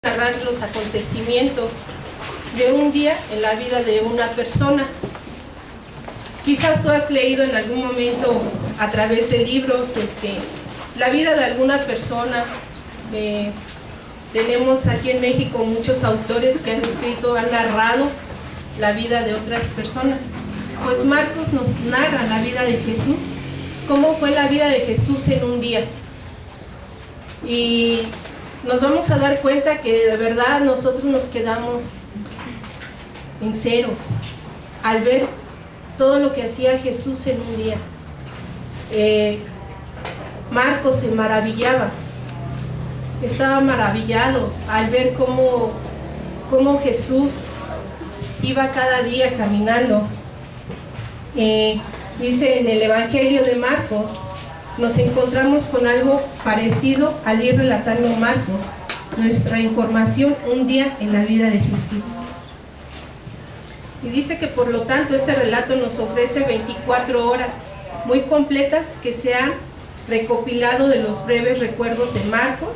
Narrar los acontecimientos de un día en la vida de una persona. Quizás tú has leído en algún momento a través de libros la vida de alguna persona. Tenemos aquí en México muchos autores que han escrito, han narrado la vida de otras personas. Pues Marcos nos narra la vida de Jesús, cómo fue la vida de Jesús en un día. Y nos vamos a dar cuenta que de verdad nosotros nos quedamos en ceros al ver todo lo que hacía Jesús en un día. Marcos se maravillaba, estaba maravillado al ver cómo Jesús iba cada día caminando. Dice en el Evangelio de Marcos, nos encontramos con algo parecido al ir relatando Marcos, nuestra información un día en la vida de Jesús. Y dice que por lo tanto este relato nos ofrece 24 horas muy completas que se han recopilado de los breves recuerdos de Marcos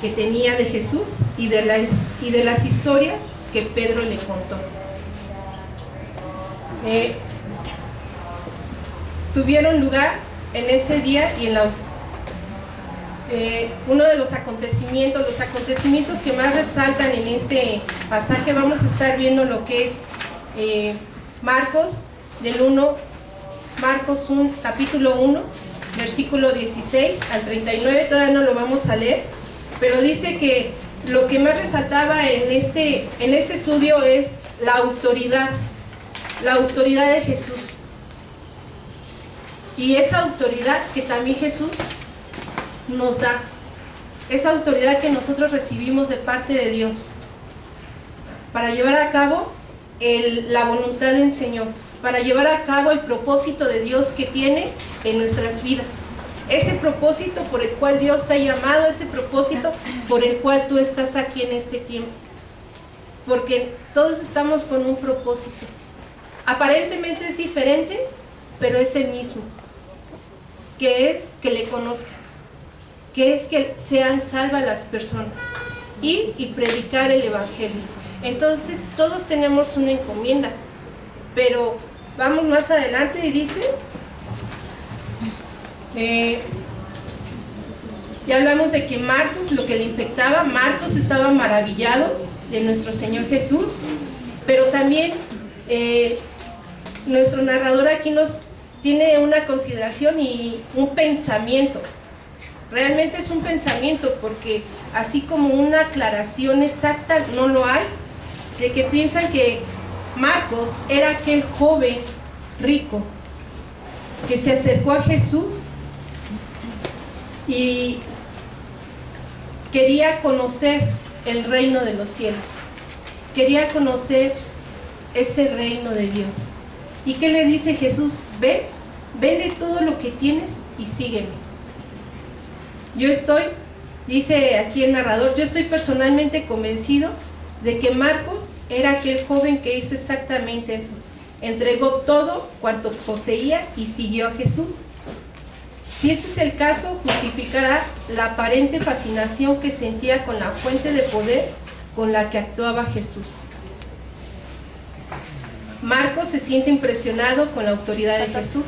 que tenía de Jesús y de las historias que Pedro le contó. Tuvieron lugar en ese día y en uno de los acontecimientos que más resaltan en este pasaje. Vamos a estar viendo lo que es Marcos 1, capítulo 1, versículo 16 al 39, todavía no lo vamos a leer, pero dice que lo que más resaltaba en este estudio es la autoridad de Jesús. Y esa autoridad que también Jesús nos da, esa autoridad que nosotros recibimos de parte de Dios para llevar a cabo la voluntad del Señor, para llevar a cabo el propósito de Dios que tiene en nuestras vidas. Ese propósito por el cual Dios te ha llamado, ese propósito por el cual tú estás aquí en este tiempo. Porque todos estamos con un propósito. Aparentemente es diferente, pero es el mismo. Que es que le conozcan, que es que sean salvas las personas y predicar el Evangelio. Entonces todos tenemos una encomienda, pero vamos más adelante y dice, ya hablamos de que Marcos, lo que le impactaba, Marcos estaba maravillado de nuestro Señor Jesús, pero también nuestro narrador aquí nos tiene una consideración y un pensamiento. Realmente es un pensamiento, porque así como una aclaración exacta no lo hay, de que piensan que Marcos era aquel joven rico que se acercó a Jesús y quería conocer el reino de los cielos, quería conocer ese reino de Dios. ¿Y qué le dice Jesús? Vende todo lo que tienes y sígueme. Dice aquí el narrador, yo estoy personalmente convencido de que Marcos era aquel joven que hizo exactamente eso. Entregó todo cuanto poseía y siguió a Jesús. Si ese es el caso, justificará la aparente fascinación que sentía con la fuente de poder con la que actuaba Jesús. Marcos se siente impresionado con la autoridad de Jesús,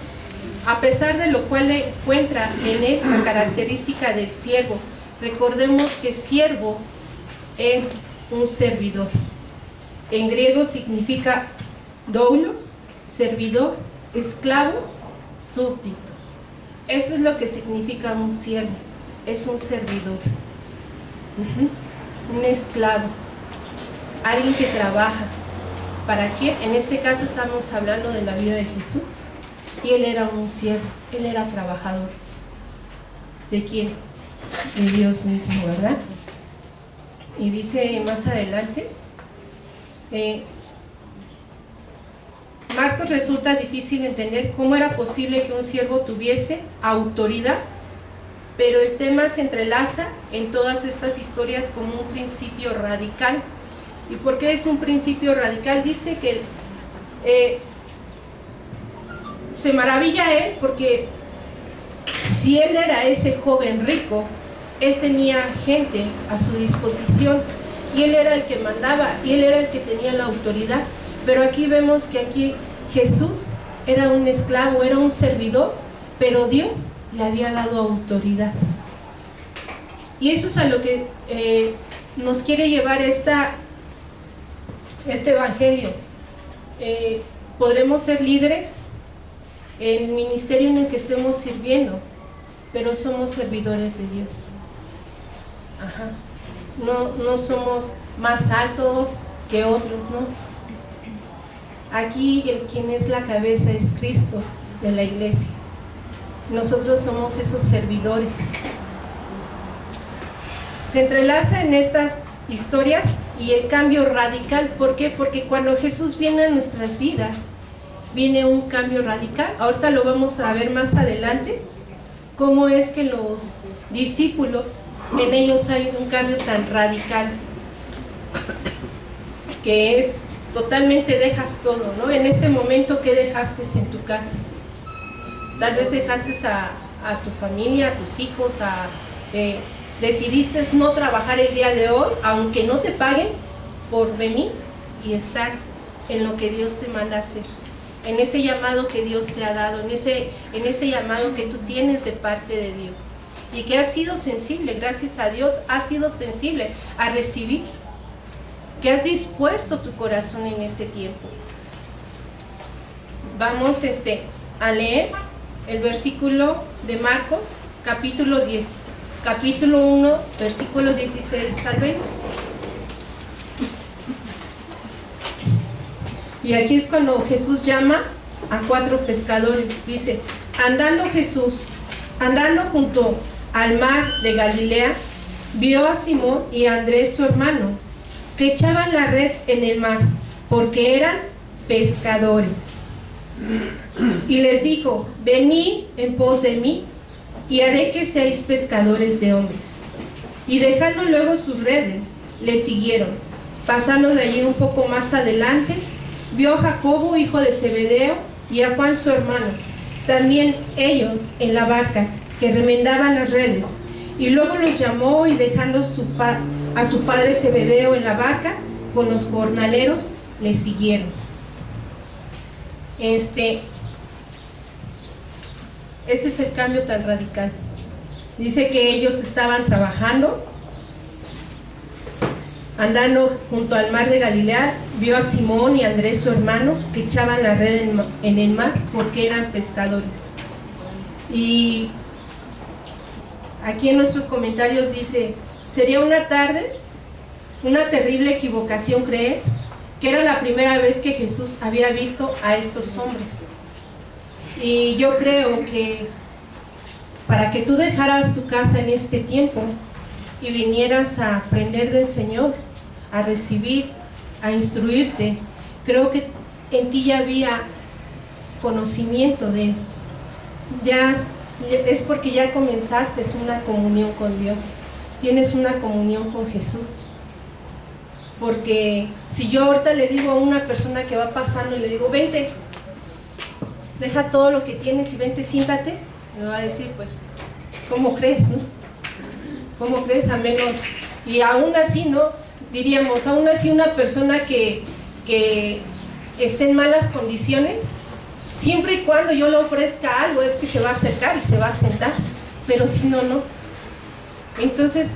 a pesar de lo cual encuentra en él la característica del siervo. Recordemos que siervo es un servidor. En griego significa doulos, servidor, esclavo, súbdito. Eso es lo que significa un siervo, es un servidor, un esclavo, alguien que trabaja. ¿Para quién? En este caso estamos hablando de la vida de Jesús. Y él era un siervo, él era trabajador. ¿De quién? De Dios mismo, ¿verdad? Y dice más adelante, Marcos resulta difícil entender cómo era posible que un siervo tuviese autoridad, pero el tema se entrelaza en todas estas historias como un principio radical. ¿Y por qué es un principio radical? Dice que se maravilla él porque si él era ese joven rico, él tenía gente a su disposición y él era el que mandaba, y él era el que tenía la autoridad. Pero aquí vemos que aquí Jesús era un esclavo, era un servidor, pero Dios le había dado autoridad. Y eso es a lo que nos quiere llevar este evangelio. Podremos ser líderes en el ministerio en el que estemos sirviendo, pero somos servidores de Dios. Ajá. No somos más altos que otros, ¿no? Aquí quien es la cabeza es Cristo de la iglesia. Nosotros somos esos servidores. Se entrelaza en estas historias y el cambio radical. ¿Por qué? Porque cuando Jesús viene a nuestras vidas, viene un cambio radical. Ahorita lo vamos a ver más adelante, cómo es que los discípulos, en ellos hay un cambio tan radical, que es totalmente dejas todo, ¿no? En este momento, ¿qué dejaste en tu casa? Tal vez dejaste a tu familia, a tus hijos, decidiste no trabajar el día de hoy, aunque no te paguen, por venir y estar en lo que Dios te manda hacer, en ese llamado que Dios te ha dado, en ese llamado que tú tienes de parte de Dios, y que has sido sensible, gracias a Dios, has sido sensible a recibir, que has dispuesto tu corazón en este tiempo. Vamos a leer el versículo de Marcos, capítulo 1, versículo 16 al 20. Y aquí es cuando Jesús llama a 4 pescadores. Dice, andando junto al mar de Galilea, vio a Simón y a Andrés su hermano, que echaban la red en el mar, porque eran pescadores. Y les dijo, venid en pos de mí, y haré que seáis pescadores de hombres. Y dejando luego sus redes, le siguieron. Pasando de allí un poco más adelante, vio a Jacobo, hijo de Zebedeo, y a Juan su hermano, también ellos en la barca, que remendaban las redes. Y luego los llamó, y dejando a su padre Zebedeo en la barca, con los jornaleros, le siguieron. Ese es el cambio tan radical. Dice que ellos estaban trabajando, andando junto al mar de Galilea, vio a Simón y a Andrés su hermano, que echaban la red en el mar, porque eran pescadores. Y aquí en nuestros comentarios dice, sería una terrible equivocación creer que era la primera vez que Jesús había visto a estos hombres. Y yo creo que para que tú dejaras tu casa en este tiempo y vinieras a aprender del Señor, a recibir, a instruirte, creo que en ti ya había conocimiento de Él. Ya es porque ya comenzaste una comunión con Dios, tienes una comunión con Jesús. Porque si yo ahorita le digo a una persona que va pasando y le digo, vente, deja todo lo que tienes y vente, siéntate, me va a decir, pues, ¿cómo crees, no? ¿Cómo crees? A menos, y aún así, ¿no? Diríamos, aún así una persona que esté en malas condiciones, siempre y cuando yo le ofrezca algo, es que se va a acercar y se va a sentar, pero si no, no. Entonces,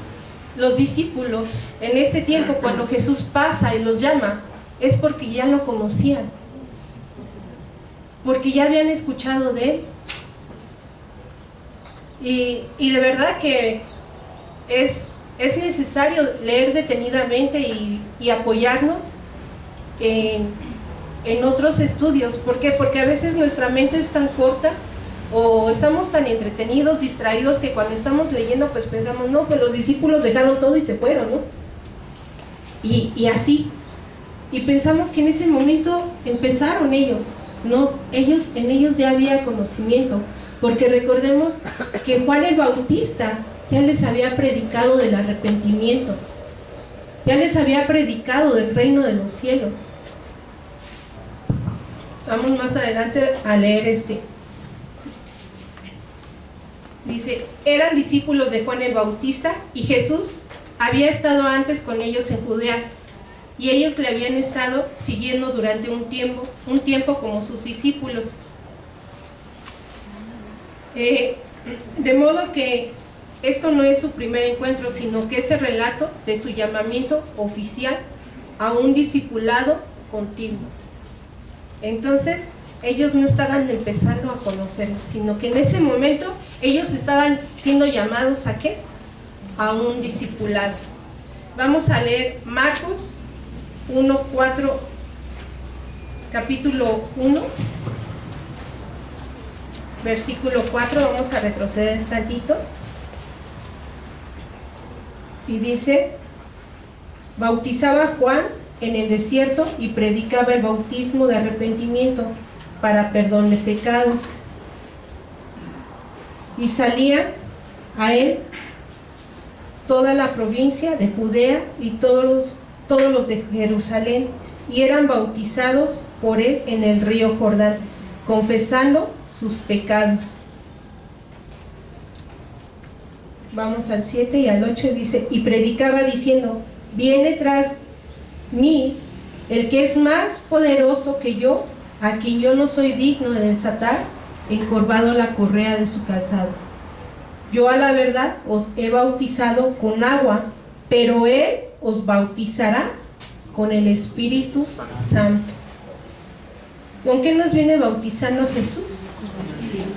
los discípulos, en este tiempo, cuando Jesús pasa y los llama, es porque ya lo conocían, porque ya habían escuchado de Él. Y de verdad que es necesario leer detenidamente y apoyarnos en otros estudios. ¿Por qué? Porque a veces nuestra mente es tan corta o estamos tan entretenidos, distraídos, que cuando estamos leyendo pues pensamos, no, pues los discípulos dejaron todo y se fueron, ¿no? Y así. Y pensamos que en ese momento empezaron ellos. No, en ellos ya había conocimiento. Porque recordemos que Juan el Bautista ya les había predicado del arrepentimiento. Ya les había predicado del reino de los cielos. Vamos más adelante a leer Dice, eran discípulos de Juan el Bautista y Jesús había estado antes con ellos en Judea, y ellos le habían estado siguiendo durante un tiempo como sus discípulos. De modo que esto no es su primer encuentro, sino que es el relato de su llamamiento oficial a un discipulado continuo. Entonces, ellos no estaban empezando a conocerlo, sino que en ese momento ellos estaban siendo llamados ¿a qué? A un discipulado. Vamos a leer Marcos 1:4, capítulo 1, versículo 4, vamos a retroceder tantito. Y dice: bautizaba Juan en el desierto y predicaba el bautismo de arrepentimiento para perdón de pecados. Y salía a él toda la provincia de Judea y todos los de Jerusalén, y eran bautizados por él en el río Jordán, confesando sus pecados. Vamos al 7 y al 8, dice: y predicaba diciendo: viene tras mí el que es más poderoso que yo, a quien yo no soy digno de desatar encorvado la correa de su calzado. Yo a la verdad os he bautizado con agua, pero él os bautizará con el Espíritu Santo. ¿Con qué nos viene bautizando Jesús?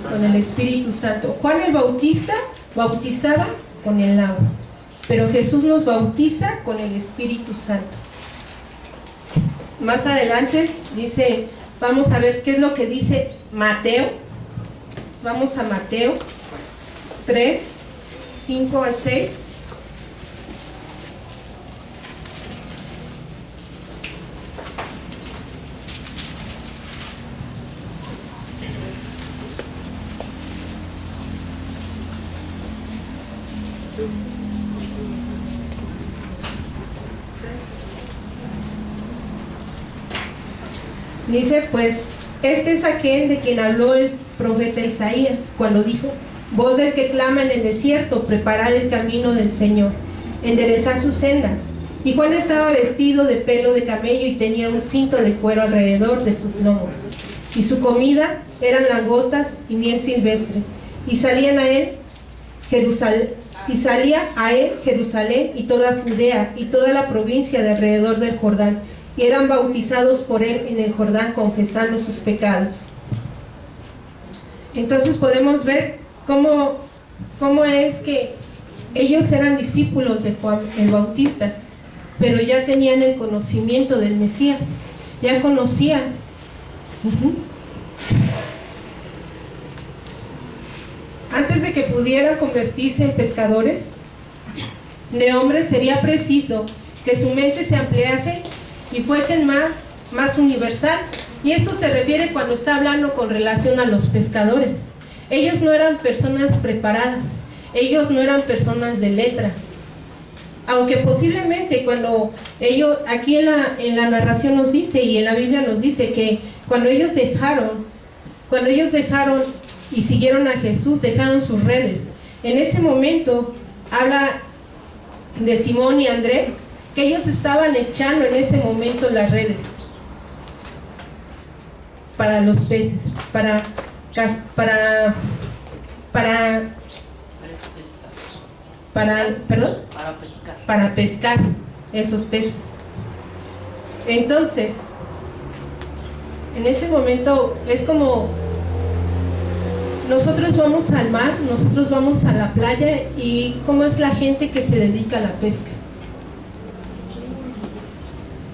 Con el Espíritu Santo. Juan el Bautista bautizaba con el agua, pero Jesús nos bautiza con el Espíritu Santo. Más adelante dice, vamos a ver qué es lo que dice Mateo. Vamos a Mateo 3, 5 al 6. Dice, pues, este es aquel de quien habló el profeta Isaías, cuando dijo: voz del que clama en el desierto, preparad el camino del Señor, enderezad sus sendas. Y Juan estaba vestido de pelo de camello y tenía un cinto de cuero alrededor de sus lomos. Y su comida eran langostas y miel silvestre. Y salía a él Jerusalén y toda Judea y toda la provincia de alrededor del Jordán, y eran bautizados por él en el Jordán, confesando sus pecados. Entonces podemos ver cómo es que ellos eran discípulos de Juan el Bautista, pero ya tenían el conocimiento del Mesías, ya conocían. Antes de que pudieran convertirse en pescadores de hombres, sería preciso que su mente se ampliase y fuesen más universal. Y esto se refiere cuando está hablando con relación a los pescadores. Ellos no eran personas preparadas, ellos no eran personas de letras. Aunque posiblemente cuando ellos, aquí en la narración nos dice, y en la Biblia nos dice, que cuando ellos dejaron y siguieron a Jesús, dejaron sus redes. En ese momento habla de Simón y Andrés, que ellos estaban echando en ese momento las redes para los peces, para pescar esos peces. Entonces, en ese momento es como nosotros vamos al mar, nosotros vamos a la playa, y cómo es la gente que se dedica a la pesca.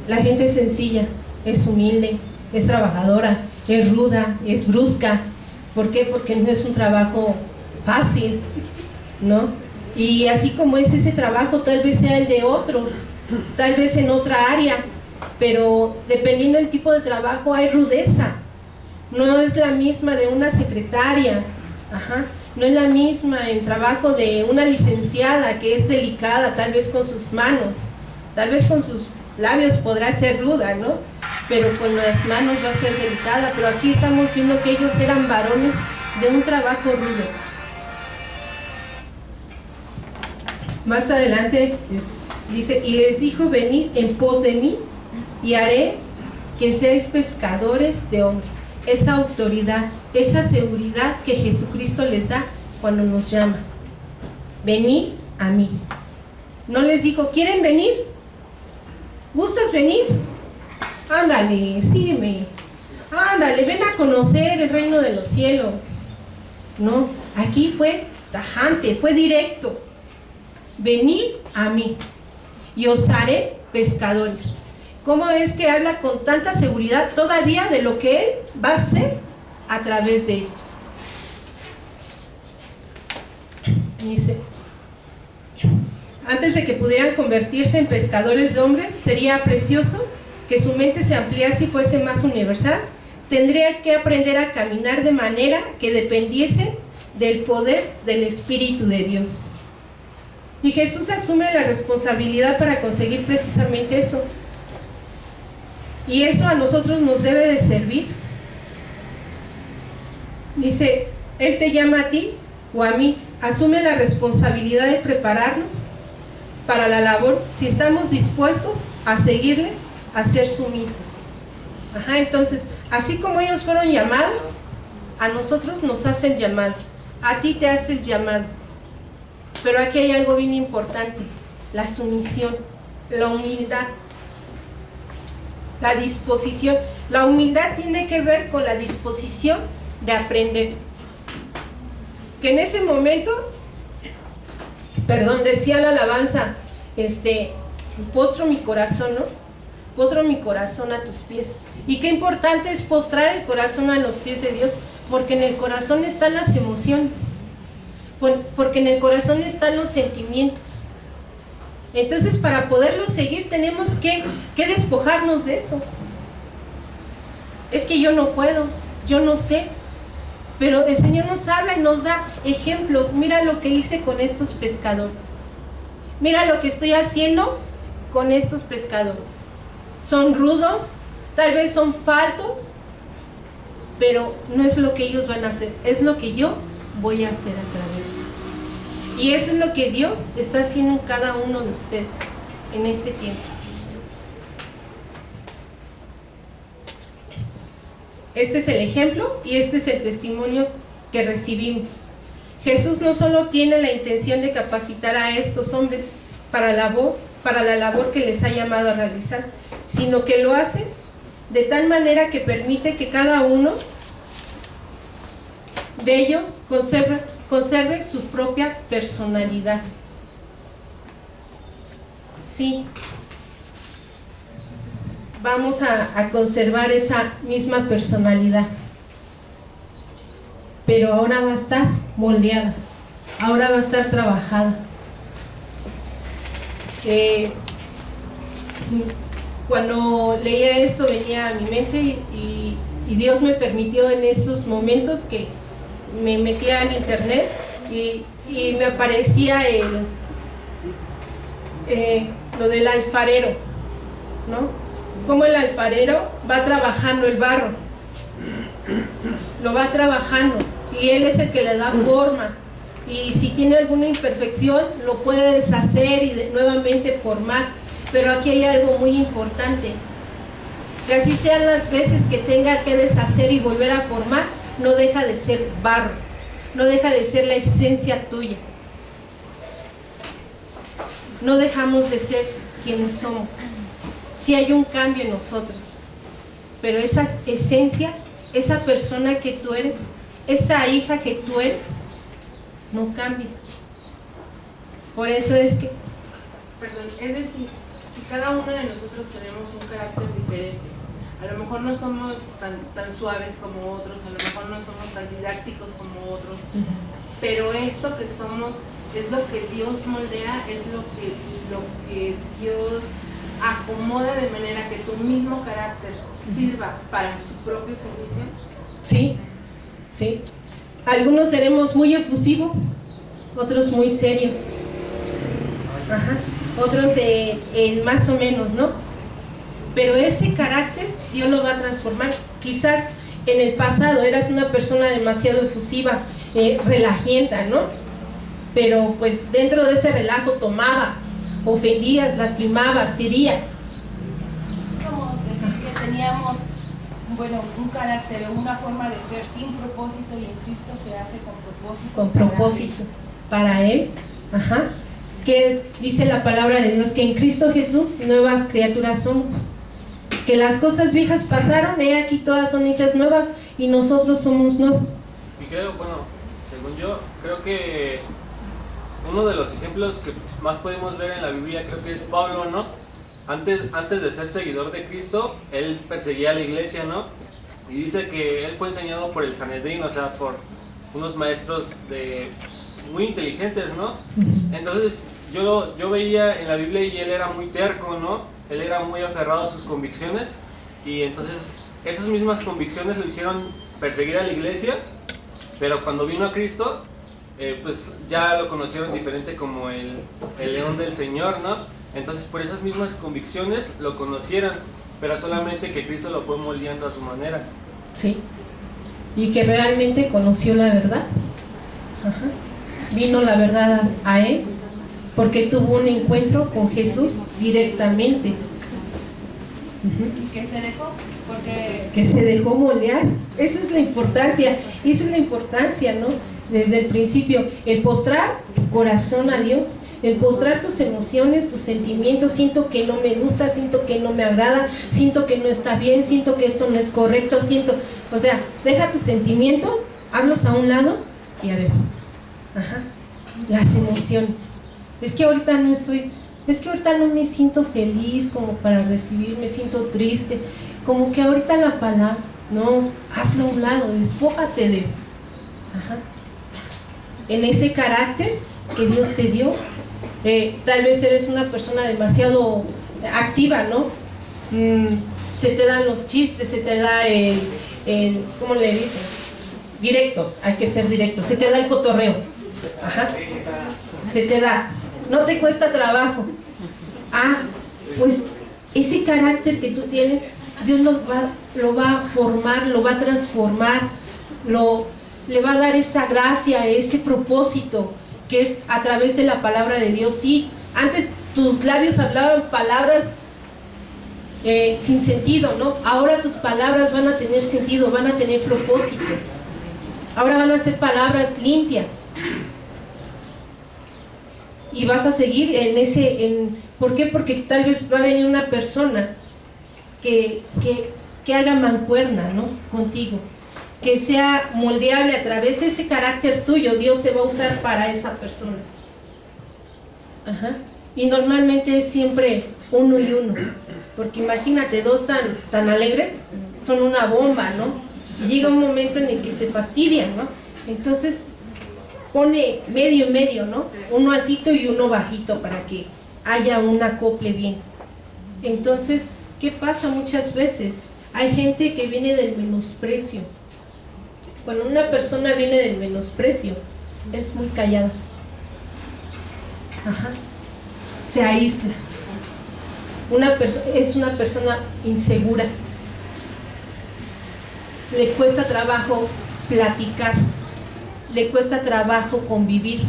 La gente es sencilla, es humilde, es trabajadora, es ruda, es brusca. ¿Por qué? Porque no es un trabajo fácil, ¿no? Y así como es ese trabajo, tal vez sea el de otros, tal vez en otra área, pero dependiendo del tipo de trabajo hay rudeza. No es la misma de una secretaria, no es la misma el trabajo de una licenciada, que es delicada, tal vez con sus manos, tal vez con sus labios podrá ser ruda, ¿no? Pero con las manos va a ser delicada. Pero aquí estamos viendo que ellos eran varones de un trabajo rudo. Más adelante dice, y les dijo, venid en pos de mí y haré que seáis pescadores de hombres. Esa autoridad, esa seguridad que Jesucristo les da cuando nos llama. Venid a mí. No les dijo, ¿quieren venir? ¿Gustas venir? Ándale, sígueme. Ándale, ven a conocer el reino de los cielos. No, aquí fue tajante, fue directo. Venid a mí y os haré pescadores. ¿Cómo es que habla con tanta seguridad todavía de lo que Él va a hacer a través de ellos? Dice, antes de que pudieran convertirse en pescadores de hombres, sería precioso que su mente se ampliase y fuese más universal. Tendría que aprender a caminar de manera que dependiese del poder del Espíritu de Dios. Y Jesús asume la responsabilidad para conseguir precisamente eso. Y eso a nosotros nos debe de servir. Dice, Él te llama a ti o a mí. Asume la responsabilidad de prepararnos para la labor si estamos dispuestos a seguirle, a ser sumisos. Entonces, así como ellos fueron llamados, a nosotros nos hace el llamado. A ti te hace el llamado. Pero aquí hay algo bien importante: la sumisión, la humildad. La disposición. La humildad tiene que ver con la disposición de aprender. Que en ese momento, decía la alabanza, postro mi corazón, ¿no? Postro mi corazón a tus pies. Y qué importante es postrar el corazón a los pies de Dios, porque en el corazón están las emociones, porque en el corazón están los sentimientos. Entonces, para poderlo seguir tenemos que despojarnos de eso. Es que yo no puedo, yo no sé, pero el Señor nos habla y nos da ejemplos. Mira lo que hice con estos pescadores, mira lo que estoy haciendo con estos pescadores. Son rudos, tal vez son faltos, pero no es lo que ellos van a hacer, es lo que yo voy a hacer a través de ellos. Y eso es lo que Dios está haciendo en cada uno de ustedes en este tiempo. Este es el ejemplo y este es el testimonio que recibimos. Jesús no solo tiene la intención de capacitar a estos hombres para la labor que les ha llamado a realizar, sino que lo hace de tal manera que permite que cada uno de ellos conserve su propia personalidad. Sí, vamos a conservar esa misma personalidad, pero ahora va a estar moldeada, ahora va a estar trabajada. Cuando leía esto venía a mi mente y Dios me permitió en esos momentos que me metía en internet y me aparecía lo del alfarero, ¿no? Cómo el alfarero va trabajando el barro, lo va trabajando y él es el que le da forma, y si tiene alguna imperfección lo puede deshacer y nuevamente formar. Pero aquí hay algo muy importante: que así sean las veces que tenga que deshacer y volver a formar, no deja de ser barro, no deja de ser la esencia tuya. No dejamos de ser quienes somos. Sí hay un cambio en nosotros, pero esa esencia, esa persona que tú eres, esa hija que tú eres, no cambia. Por eso es que, es decir, si cada uno de nosotros tenemos un carácter diferente, a lo mejor no somos tan suaves como otros, a lo mejor no somos tan didácticos como otros, pero esto que somos es lo que Dios moldea, es lo que Dios acomoda de manera que tu mismo carácter sirva para su propio servicio. Sí, sí. Algunos seremos muy efusivos, otros muy serios, otros más o menos, ¿no? Pero ese carácter Dios lo va a transformar. Quizás en el pasado eras una persona demasiado efusiva, relajienta, ¿no? pero pues dentro de ese relajo tomabas, ofendías, lastimabas, herías. Como decir que teníamos, bueno, un carácter o una forma de ser sin propósito, y en Cristo se hace con propósito. Con propósito, para Él. Ajá. Que dice la palabra de Dios, que en Cristo Jesús nuevas criaturas somos. Que las cosas viejas pasaron, he aquí todas son hechas nuevas y nosotros somos nuevos. Y creo, bueno, según yo, creo que uno de los ejemplos que más podemos ver en la Biblia creo que es Pablo, ¿no? Antes de ser seguidor de Cristo, él perseguía a la iglesia, ¿no? Y dice que él fue enseñado por el Sanedrín, o sea, por unos maestros muy inteligentes, ¿no? Entonces yo veía en la Biblia y él era muy terco, ¿no? Él era muy aferrado a sus convicciones, y entonces esas mismas convicciones lo hicieron perseguir a la iglesia, pero cuando vino a Cristo, pues ya lo conocieron diferente como el león del Señor, ¿no? Entonces por esas mismas convicciones lo conocieron, pero solamente que Cristo lo fue moldeando a su manera. Sí, y que realmente conoció la verdad. Ajá. Vino la verdad a él, porque tuvo un encuentro con Jesús directamente. ¿Y que se dejó? Porque Que se dejó moldear. Esa es la importancia, ¿no? Desde el principio, el postrar tu corazón a Dios, el postrar tus emociones, tus sentimientos. Siento que no me gusta, siento que no me agrada, siento que no está bien, siento que esto no es correcto, o sea, deja tus sentimientos, hazlos a un lado y a ver, ajá, las emociones. Es que ahorita no me siento feliz como para recibir, me siento triste, como que ahorita la palabra, no, hazlo a un lado, despójate de eso. Ajá. En ese carácter que Dios te dio, tal vez eres una persona demasiado activa, ¿no? Se te dan los chistes, se te da ¿cómo le dicen? Directos, hay que ser directos, se te da el cotorreo. Ajá. Se te da, no te cuesta trabajo. Pues ese carácter que tú tienes, Dios lo va a formar, lo va a transformar, le va a dar esa gracia, ese propósito, que es a través de la palabra de Dios. Sí, antes tus labios hablaban palabras sin sentido, ¿no? Ahora tus palabras van a tener sentido, van a tener propósito. Ahora van a ser palabras limpias. Y vas a seguir ¿por qué? Porque tal vez va a venir una persona que haga mancuerna, ¿no? Contigo, que sea moldeable a través de ese carácter tuyo. Dios te va a usar para esa persona. Ajá. Y normalmente es siempre uno y uno, porque imagínate, dos tan alegres, son una bomba, ¿no? Y llega un momento en el que se fastidian, ¿no? Entonces pone medio y medio, ¿no? Uno altito y uno bajito para que haya un acople bien. Entonces, ¿qué pasa muchas veces? Hay gente que viene del menosprecio. Cuando una persona viene del menosprecio, es muy callada. Ajá. Se aísla. Es una persona insegura. Le cuesta trabajo platicar. Le cuesta trabajo convivir.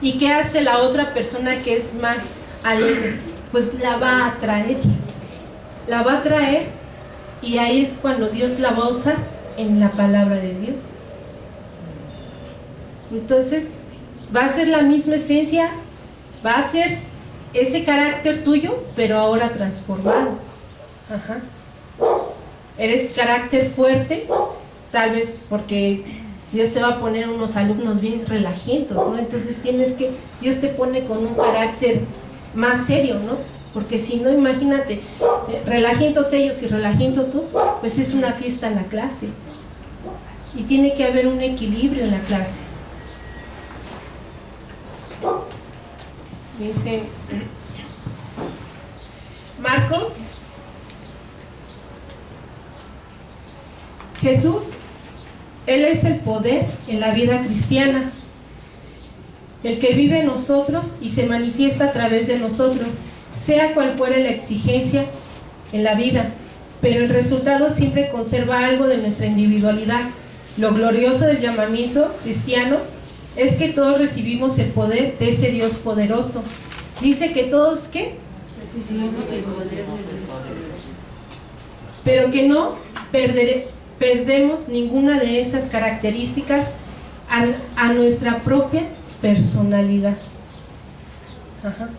¿Y qué hace la otra persona que es más alegre? Pues la va a atraer. La va a atraer, y ahí es cuando Dios la va a usar en la palabra de Dios. Entonces, va a ser la misma esencia, va a ser ese carácter tuyo, pero ahora transformado. Ajá. Eres carácter fuerte, tal vez porque Dios te va a poner unos alumnos bien relajientos, ¿no? Entonces Dios te pone con un carácter más serio, ¿no? Porque si no, imagínate, relajientos ellos y relajiento tú, pues es una fiesta en la clase. Y tiene que haber un equilibrio en la clase. Dice Marcos, Jesús, Él es el poder en la vida cristiana, el que vive en nosotros y se manifiesta a través de nosotros, sea cual fuere la exigencia en la vida, pero el resultado siempre conserva algo de nuestra individualidad. Lo glorioso del llamamiento cristiano es que todos recibimos el poder de ese Dios poderoso. Dice que todos, ¿qué? Pero que no perdemos ninguna de esas características a nuestra propia personalidad. Ajá.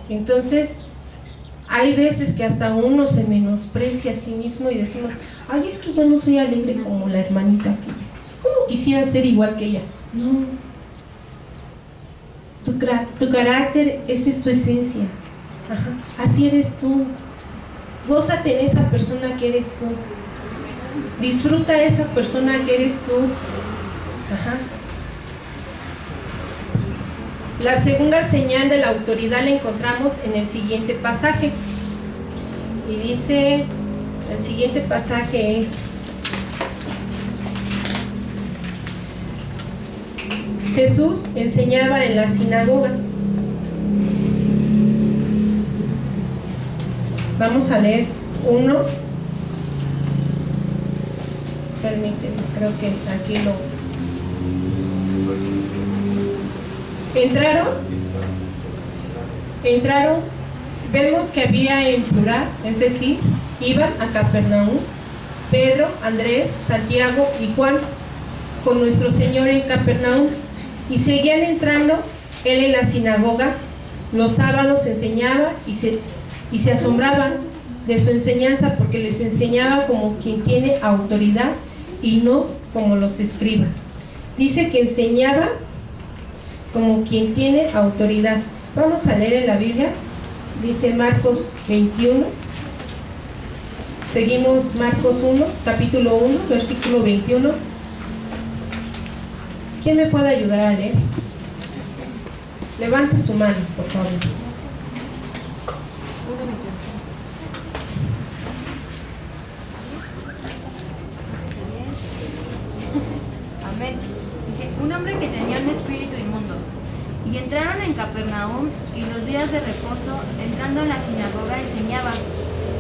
Entonces, hay veces que hasta uno se menosprecia a sí mismo y decimos, ay, es que yo no soy alegre como la hermanita aquella. ¿Cómo quisiera ser igual que ella? No. Tu carácter, esa es tu esencia. Ajá. Así eres tú. Gózate en esa persona que eres tú. Disfruta a esa persona que eres tú. Ajá. La segunda señal de la autoridad la encontramos en el siguiente pasaje. Y dice, el siguiente pasaje es: Jesús enseñaba en las sinagogas. Vamos a leer uno. Permíteme, creo que aquí lo... Entraron, vemos que había en plural, es decir, iban a Capernaum, Pedro, Andrés, Santiago y Juan, con nuestro Señor en Capernaum, y seguían entrando él en la sinagoga. Los sábados enseñaba y se asombraban de su enseñanza, porque les enseñaba como quien tiene autoridad y no como los escribas. Dice que enseñaba como quien tiene autoridad. Vamos a leer en la Biblia, dice Marcos 21, seguimos Marcos 1, capítulo 1, versículo 21. ¿Quién me puede ayudar a leer? Levante su mano, por favor. Amén. Dice, un hombre que tenía un espíritu inmundo. Y entraron en Capernaum, y los días de reposo, entrando en la sinagoga, enseñaba.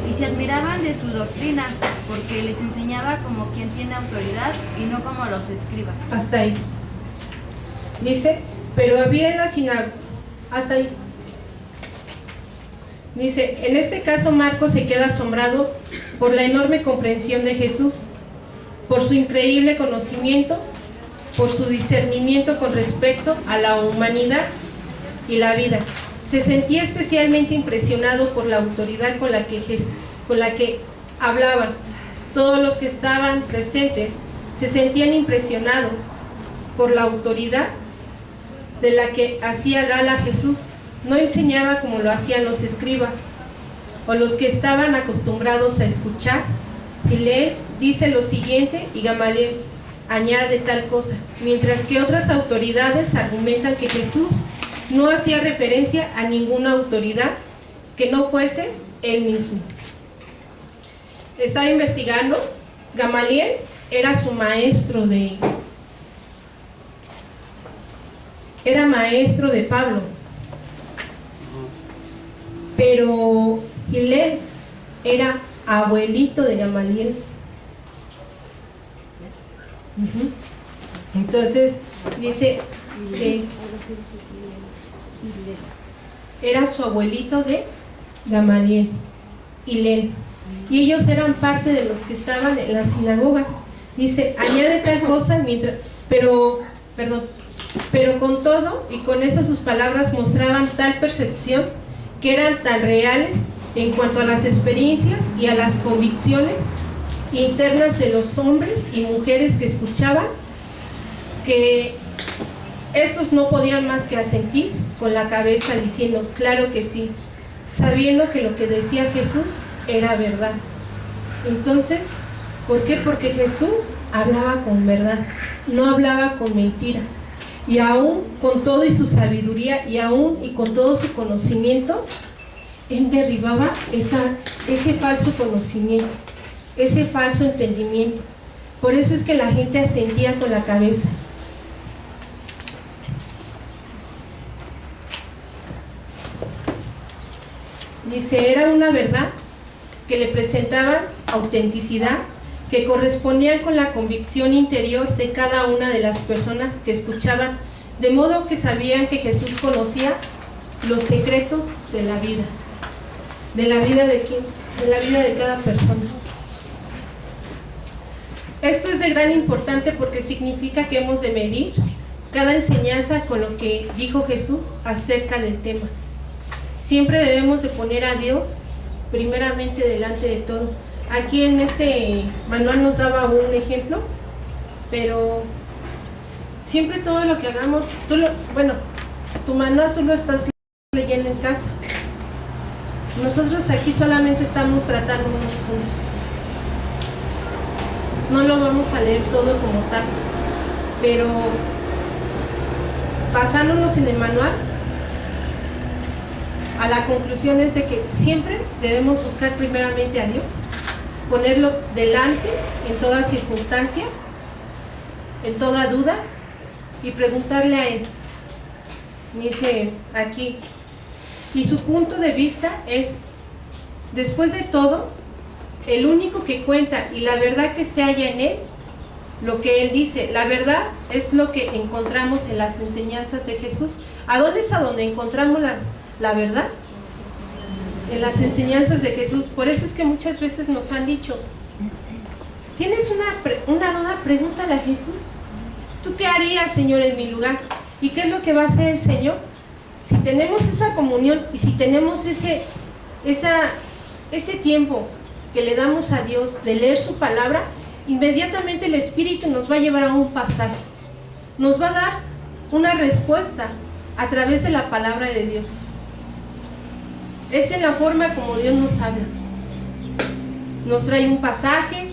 Y se admiraban de su doctrina, porque les enseñaba como quien tiene autoridad y no como los escribas. Hasta ahí. Dice, pero había en la sinagoga... Hasta ahí. Dice, en este caso Marcos se queda asombrado por la enorme comprensión de Jesús, por su increíble conocimiento, por su discernimiento con respecto a la humanidad y la vida. Se sentía especialmente impresionado por la autoridad con la que hablaban. Todos los que estaban presentes se sentían impresionados por la autoridad de la que hacía gala Jesús. No enseñaba como lo hacían los escribas o los que estaban acostumbrados a escuchar y leer. Dice lo siguiente, y Gamaliel añade tal cosa, mientras que otras autoridades argumentan que Jesús no hacía referencia a ninguna autoridad que no fuese él mismo. Estaba investigando. Gamaliel era su maestro era maestro de Pablo, pero Hillel era abuelito de Gamaliel. Entonces dice que era su abuelito de Gamaliel, Hillel, y ellos eran parte de los que estaban en las sinagogas. Dice, añade tal cosa, pero con todo y con eso sus palabras mostraban tal percepción, que eran tan reales en cuanto a las experiencias y a las convicciones internas de los hombres y mujeres que escuchaban, que estos no podían más que asentir con la cabeza diciendo, claro que sí, sabiendo que lo que decía Jesús era verdad. Entonces, ¿por qué? Porque Jesús hablaba con verdad, no hablaba con mentiras. Y aún con todo y su sabiduría, y aún y con todo su conocimiento, él derribaba ese falso conocimiento, ese falso entendimiento. Por eso es que la gente asentía con la cabeza. Dice, era una verdad que le presentaban autenticidad, que correspondían con la convicción interior de cada una de las personas que escuchaban, de modo que sabían que Jesús conocía los secretos de la vida. ¿De la vida de quién? De la vida de cada persona. Esto es de gran importancia porque significa que hemos de medir cada enseñanza con lo que dijo Jesús acerca del tema. Siempre debemos de poner a Dios primeramente delante de todo. Aquí en este manual nos daba un ejemplo, pero siempre todo lo que hagamos, tu manual tú lo estás leyendo en casa. Nosotros aquí solamente estamos tratando unos puntos. No lo vamos a leer todo como tal, pero basándonos en el manual, a la conclusión es de que siempre debemos buscar primeramente a Dios, ponerlo delante en toda circunstancia, en toda duda, y preguntarle a Él. Dice aquí, y su punto de vista es, después de todo, el único que cuenta y la verdad que se halla en Él, lo que Él dice, la verdad es lo que encontramos en las enseñanzas de Jesús. ¿A dónde es a donde encontramos la verdad? En las enseñanzas de Jesús. Por eso es que muchas veces nos han dicho, ¿tienes una duda? Pregúntale a Jesús. ¿Tú qué harías, Señor, en mi lugar? ¿Y qué es lo que va a hacer el Señor? Si tenemos esa comunión y si tenemos ese tiempo que le damos a Dios de leer su palabra, inmediatamente el Espíritu nos va a llevar a un pasaje, nos va a dar una respuesta a través de la palabra de Dios. Esa es la forma como Dios nos habla. Nos trae un pasaje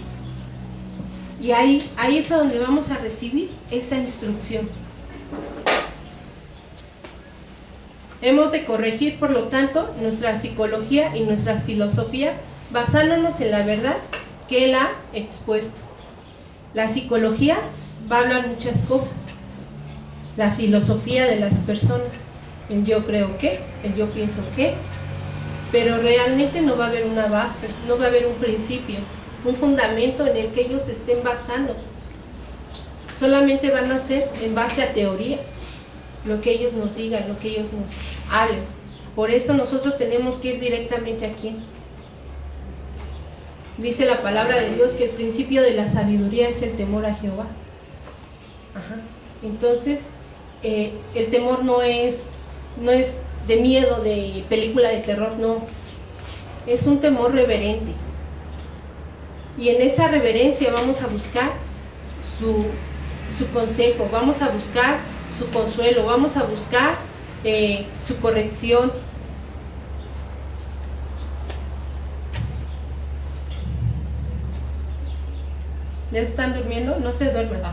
y ahí es a donde vamos a recibir esa instrucción. Hemos de corregir, por lo tanto, nuestra psicología y nuestra filosofía basándonos en la verdad que Él ha expuesto. La psicología va a hablar muchas cosas. La filosofía de las personas, el yo creo que, el yo pienso que, pero realmente no va a haber una base, no va a haber un principio, un fundamento en el que ellos se estén basando. Solamente van a ser en base a teorías, lo que ellos nos digan, lo que ellos nos hablen. Por eso nosotros tenemos que ir directamente a quién. Dice la palabra de Dios que el principio de la sabiduría es el temor a Jehová. Entonces, el temor no es de miedo, de película de terror, no. Es un temor reverente. Y en esa reverencia vamos a buscar su consejo, vamos a buscar su consuelo, vamos a buscar su corrección. ¿Ya están durmiendo? No se duerman.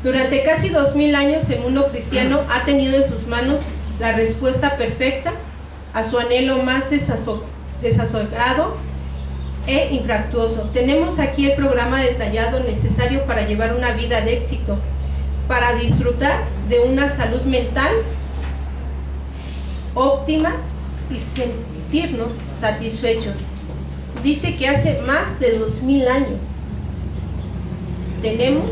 Durante casi 2000 años el mundo cristiano ha tenido en sus manos la respuesta perfecta a su anhelo más desasosegado e infructuoso. Tenemos aquí el programa detallado necesario para llevar una vida de éxito, para disfrutar de una salud mental óptima y sentirnos satisfechos. Dice que hace más de 2000 años tenemos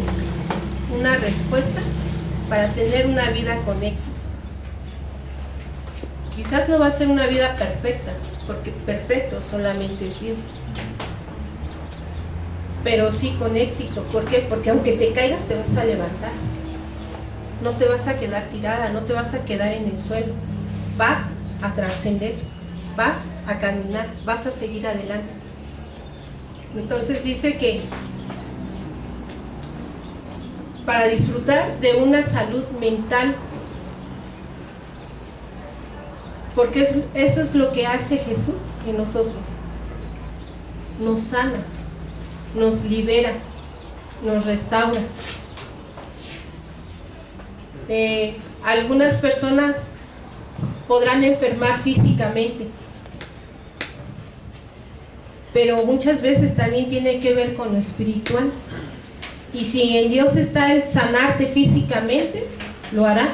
una respuesta para tener una vida con éxito. Quizás no va a ser una vida perfecta, porque perfecto solamente es Dios, pero sí con éxito. ¿Por qué? Porque aunque te caigas te vas a levantar, no te vas a quedar tirada, no te vas a quedar en el suelo, vas a trascender, vas a caminar, vas a seguir adelante. Entonces dice que para disfrutar de una salud mental, porque eso es lo que hace Jesús en nosotros, nos sana, nos libera, nos restaura. Algunas personas podrán enfermar físicamente, pero muchas veces también tiene que ver con lo espiritual. Y si en Dios está el sanarte físicamente, lo hará.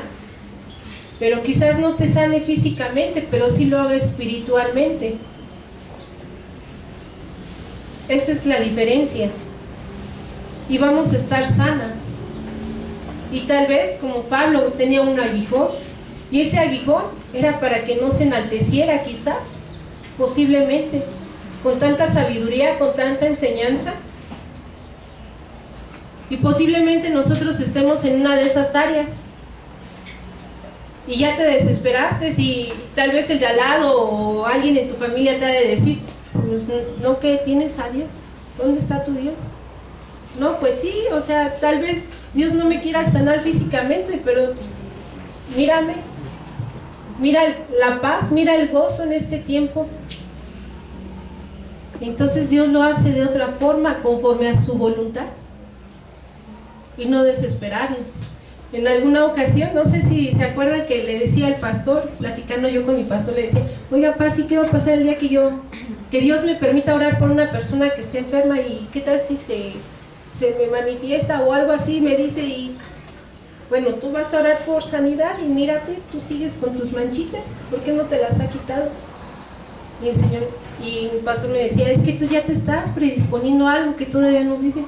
Pero quizás no te sane físicamente, pero sí lo haga espiritualmente. Esa es la diferencia. Y vamos a estar sanas. Y tal vez, como Pablo tenía un aguijón, y ese aguijón era para que no se enalteciera, quizás, posiblemente, con tanta sabiduría, con tanta enseñanza. Y posiblemente nosotros estemos en una de esas áreas. Y ya te desesperaste y tal vez el de al lado o alguien en tu familia te ha de decir, pues, ¿no que tienes a Dios? ¿Dónde está tu Dios? No, pues sí, o sea, tal vez Dios no me quiera sanar físicamente, pero pues, mírame, mira la paz, mira el gozo en este tiempo. Entonces Dios lo hace de otra forma, conforme a su voluntad, y no desesperarnos. En alguna ocasión, no sé si se acuerdan que le decía al pastor, platicando yo con mi pastor, le decía, oiga, ¿y qué va a pasar el día que Dios me permita orar por una persona que esté enferma? ¿Y qué tal si se me manifiesta o algo así? Me dice, y bueno, tú vas a orar por sanidad y mírate, tú sigues con tus manchitas, ¿por qué no te las ha quitado? Y mi pastor me decía, es que tú ya te estás predisponiendo a algo que todavía no vives,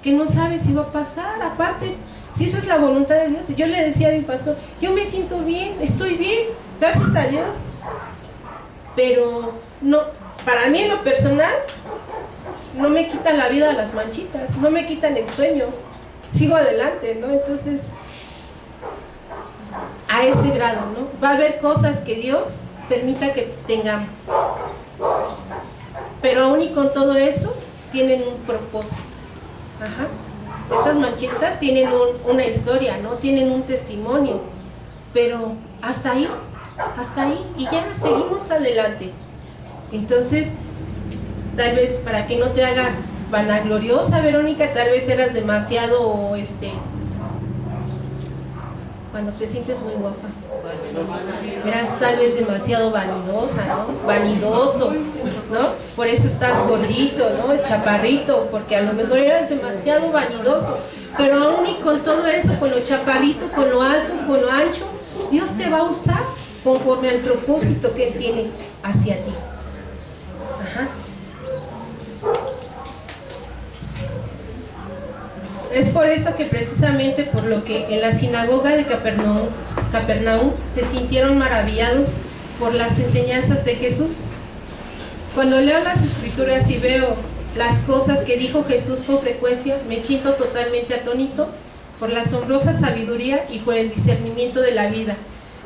que no sabes si va a pasar. Aparte, si esa es la voluntad de Dios. Yo le decía a mi pastor, yo me siento bien, estoy bien, gracias a Dios, pero no, para mí en lo personal no me quitan la vida las manchitas, no me quitan el sueño, sigo adelante, ¿no? Entonces, a ese grado, ¿no? Va a haber cosas que Dios permita que tengamos, pero aún y con todo eso tienen un propósito. Ajá. Estas manchitas tienen una historia, ¿no? Tienen un testimonio, pero hasta ahí, y ya seguimos adelante. Entonces, tal vez para que no te hagas vanagloriosa, Verónica, tal vez eras demasiado, cuando te sientes muy guapa, eras tal vez demasiado vanidosa, ¿no? Vanidoso, ¿no? Por eso estás gordito, ¿no? Es chaparrito, porque a lo mejor eras demasiado vanidoso, pero aún y con todo eso, con lo chaparrito, con lo alto, con lo ancho, Dios te va a usar conforme al propósito que Él tiene hacia ti. Ajá. Es por eso que precisamente por lo que en la sinagoga de Capernaum se sintieron maravillados por las enseñanzas de Jesús. Cuando leo las escrituras y veo las cosas que dijo Jesús con frecuencia, me siento totalmente atónito por la asombrosa sabiduría y por el discernimiento de la vida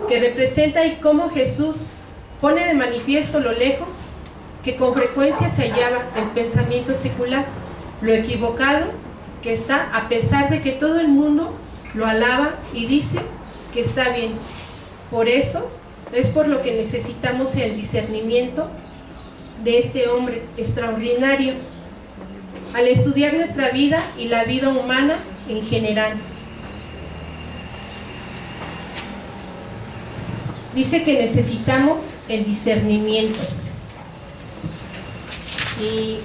que representa, y cómo Jesús pone de manifiesto lo lejos que con frecuencia se hallaba el pensamiento secular, lo equivocado que está, a pesar de que todo el mundo lo alaba y dice que está bien. Por eso es por lo que necesitamos el discernimiento de este hombre extraordinario al estudiar nuestra vida y la vida humana en general. Dice que necesitamos el discernimiento. Y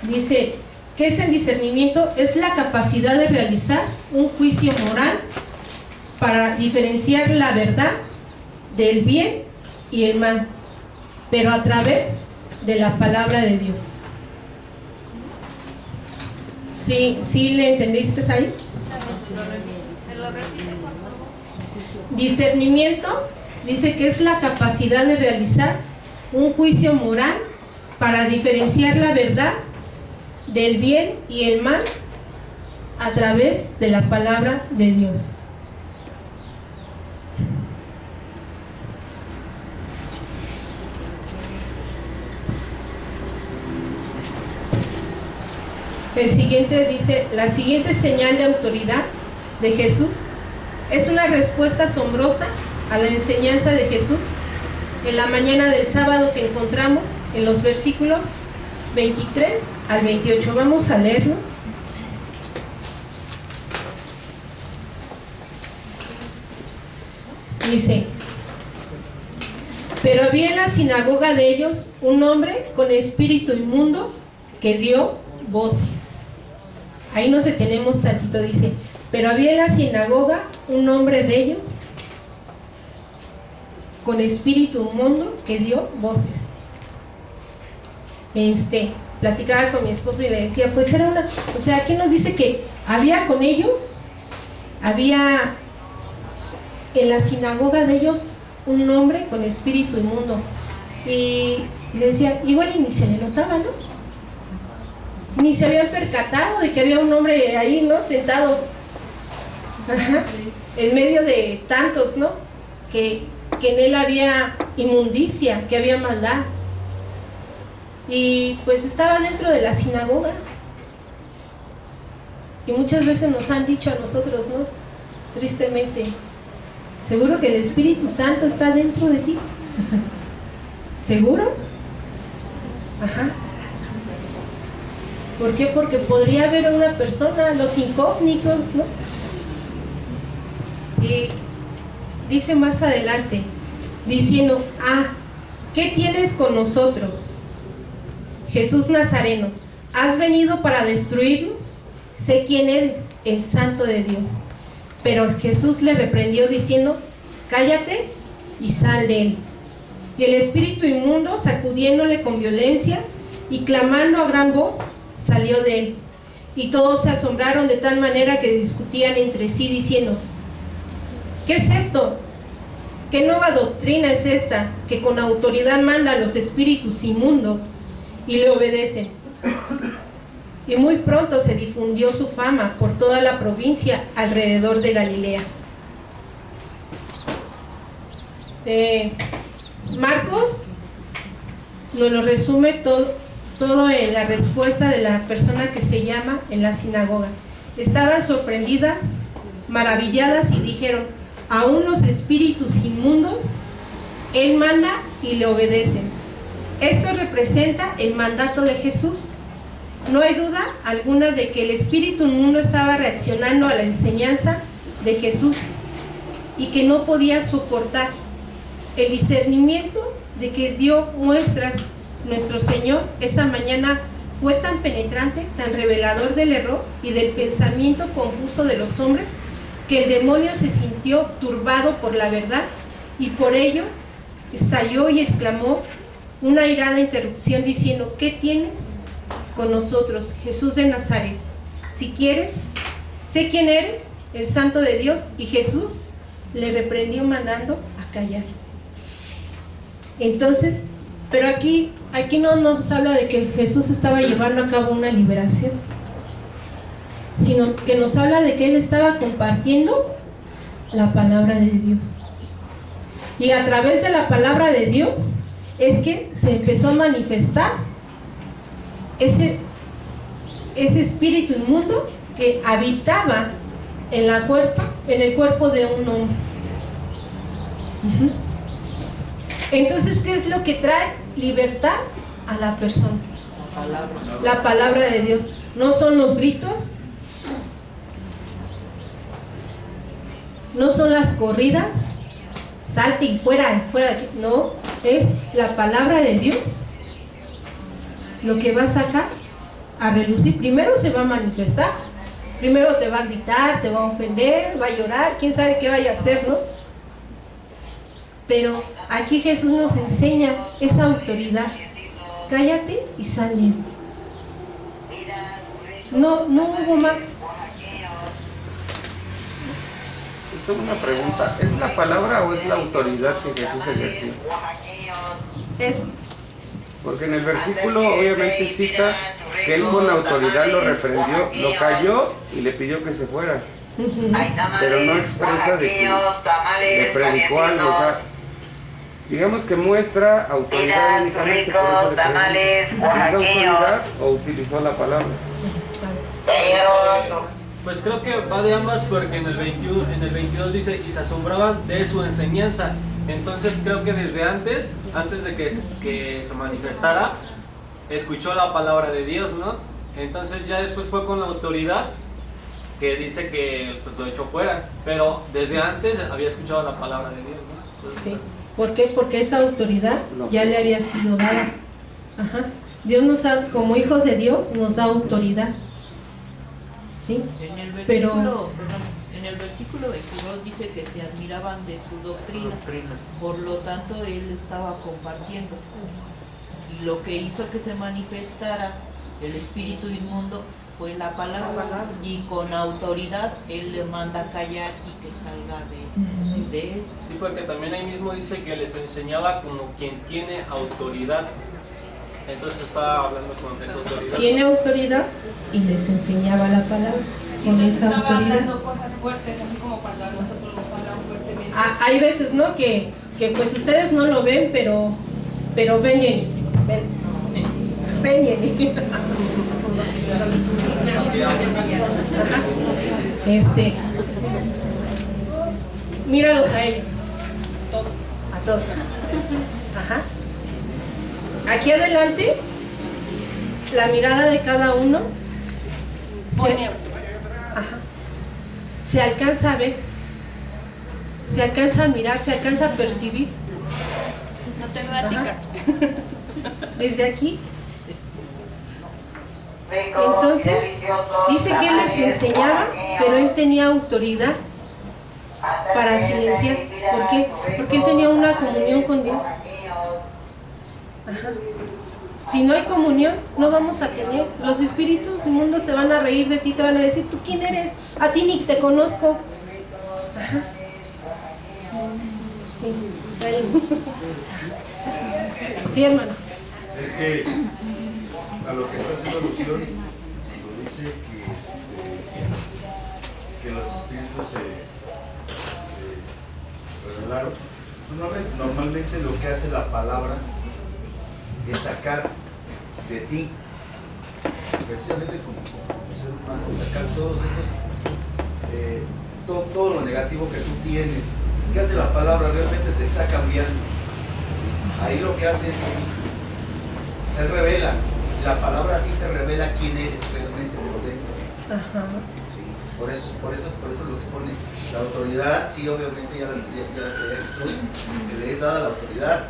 dice, ¿qué es el discernimiento? Es la capacidad de realizar un juicio moral para diferenciar la verdad del bien y el mal, pero a través de la palabra de Dios. ¿Sí le entendiste ahí? Discernimiento dice que es la capacidad de realizar un juicio moral para diferenciar la verdad del bien y el mal a través de la palabra de Dios. El siguiente dice, la siguiente señal de autoridad de Jesús es una respuesta asombrosa a la enseñanza de Jesús en la mañana del sábado que encontramos en los versículos 23 al 28. Vamos a leerlo. Dice, pero había en la sinagoga de ellos un hombre con espíritu inmundo que dio voces. Ahí nos detenemos tantito, dice, pero había en la sinagoga un hombre de ellos con espíritu inmundo que dio voces. platicaba con mi esposo y le decía, pues era una, o sea, aquí nos dice que había con ellos, había en la sinagoga de ellos un hombre con espíritu inmundo. Y le decía, igual y ni se le notaba, ¿no? Ni se habían percatado de que había un hombre ahí, ¿no? Sentado, ajá, en medio de tantos, ¿no? Que en él había inmundicia, que había maldad. Y pues estaba dentro de la sinagoga. Y muchas veces nos han dicho a nosotros, ¿no? Tristemente, ¿seguro que el Espíritu Santo está dentro de ti? ¿Seguro? Ajá. ¿Por qué? Porque podría haber una persona, los incógnitos, ¿no? Y dice más adelante, diciendo, ¿qué tienes con nosotros? Jesús Nazareno, ¿has venido para destruirnos? Sé quién eres, el Santo de Dios. Pero Jesús le reprendió diciendo, cállate y sal de él. Y el espíritu inmundo, sacudiéndole con violencia y clamando a gran voz, salió de él. Y todos se asombraron de tal manera que discutían entre sí diciendo, ¿qué es esto? ¿Qué nueva doctrina es esta que con autoridad manda a los espíritus inmundos y le obedecen? Y muy pronto se difundió su fama por toda la provincia alrededor de Galilea. Marcos nos lo resume todo en la respuesta de la persona que se llama en la sinagoga. Estaban sorprendidas, maravilladas y dijeron, aún los espíritus inmundos, él manda y le obedecen. Esto representa el mandato de Jesús. No hay duda alguna de que el espíritu inmundo estaba reaccionando a la enseñanza de Jesús y que no podía soportar el discernimiento de que dio muestras nuestro Señor esa mañana fue tan penetrante, tan revelador del error y del pensamiento confuso de los hombres, que el demonio se sintió turbado por la verdad y por ello estalló y exclamó una airada interrupción diciendo, ¿qué tienes con nosotros, Jesús de Nazaret? Si quieres, sé quién eres, el Santo de Dios. Y Jesús le reprendió mandando a callar. Entonces, pero aquí no nos habla de que Jesús estaba llevando a cabo una liberación, sino que nos habla de que Él estaba compartiendo la palabra de Dios. Y a través de la palabra de Dios es que se empezó a manifestar ese espíritu inmundo que habitaba en el cuerpo de un hombre. Entonces, ¿qué es lo que trae libertad a la persona? La palabra de Dios. No son los gritos, no son las corridas, salte y fuera de aquí. No, es la palabra de Dios lo que va a sacar a relucir. Primero se va a manifestar, primero te va a gritar, te va a ofender, va a llorar, quién sabe qué vaya a hacer, ¿no? Pero aquí Jesús nos enseña esa autoridad. Cállate y sal de él. No hubo más. Tengo una pregunta, ¿es la palabra o es la autoridad que Jesús ejerció? Es. Porque en el versículo obviamente cita que él con autoridad lo reprendió, lo calló y le pidió que se fuera. Pero no expresa de que le predicó algo, o sea, digamos que muestra autoridad únicamente, por eso le pregunto, ¿utilizó autoridad o utilizó la palabra? Pues creo que va de ambas, porque en el 22 dice, y se asombraban de su enseñanza. Entonces creo que desde antes de que se manifestara, escuchó la palabra de Dios, ¿no? Entonces ya después fue con la autoridad que dice que pues lo echó fuera, pero desde antes había escuchado la palabra de Dios, ¿no? Entonces, Sí. ¿Por qué? Porque esa autoridad ya le había sido dada. Ajá. Dios nos da, como hijos de Dios, nos da autoridad. ¿Sí? En el Pero versículo 22 dice que se admiraban de su doctrina, por lo tanto él estaba compartiendo. y lo que hizo que se manifestara el espíritu inmundo fue la palabra, y con autoridad él le manda callar y que salga de él. Sí, porque también ahí mismo dice que les enseñaba como quien tiene autoridad. Entonces estaba hablando con esa autoridad. Tiene autoridad y les enseñaba la palabra con Quizás esa estaba autoridad. hablando cosas fuertes, así como cuando a nosotros nos hablan fuertemente. Hay veces, ¿no? Que pues ustedes no lo ven, pero ven, Jenny. Ven, Jenny. Míralos a ellos. A todos. Ajá. Aquí adelante, la mirada de cada uno se alcanza a ver, se alcanza a mirar, se alcanza a percibir. No te platica. Desde aquí. Entonces, dice que él les enseñaba, pero él tenía autoridad para silenciar. ¿Por qué? Porque él tenía una comunión con Dios. Ajá. Si no hay comunión, no vamos a tener. Los espíritus inmundos se van a reír de ti, te van a decir, ¿tú quién eres? A ti ni te conozco. Ajá. Sí, hermano. Es que a lo que está haciendo alusión, cuando dice que los espíritus se revelaron, normalmente lo que hace la palabra es sacar de ti, precisamente como ser humano, sacar todos esos, todo lo negativo que tú tienes. ¿Qué hace la palabra? Realmente te está cambiando. Ahí lo que hace es se revela. La palabra a ti te revela quién eres realmente por dentro. Ajá. Sí, por eso lo expone. La autoridad, sí, obviamente ya la traía Jesús, que le es dada la autoridad.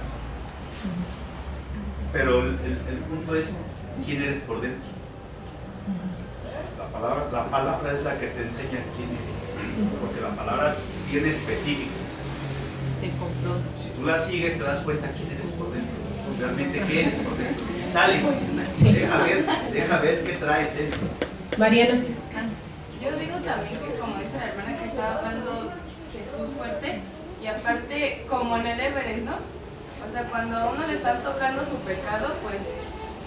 Pero el punto es quién eres por dentro. La palabra es la que te enseña quién eres. Porque la palabra viene específica. Te confronta. Si tú la sigues, te das cuenta quién eres por dentro. Realmente qué eres por dentro. Y sale. Sí. Deja ver qué traes dentro. Mariana. Yo digo también que, como dice la hermana, que estaba hablando Jesús fuerte, y aparte como en el Everest, ¿no? O sea, cuando a uno le están tocando su pecado, pues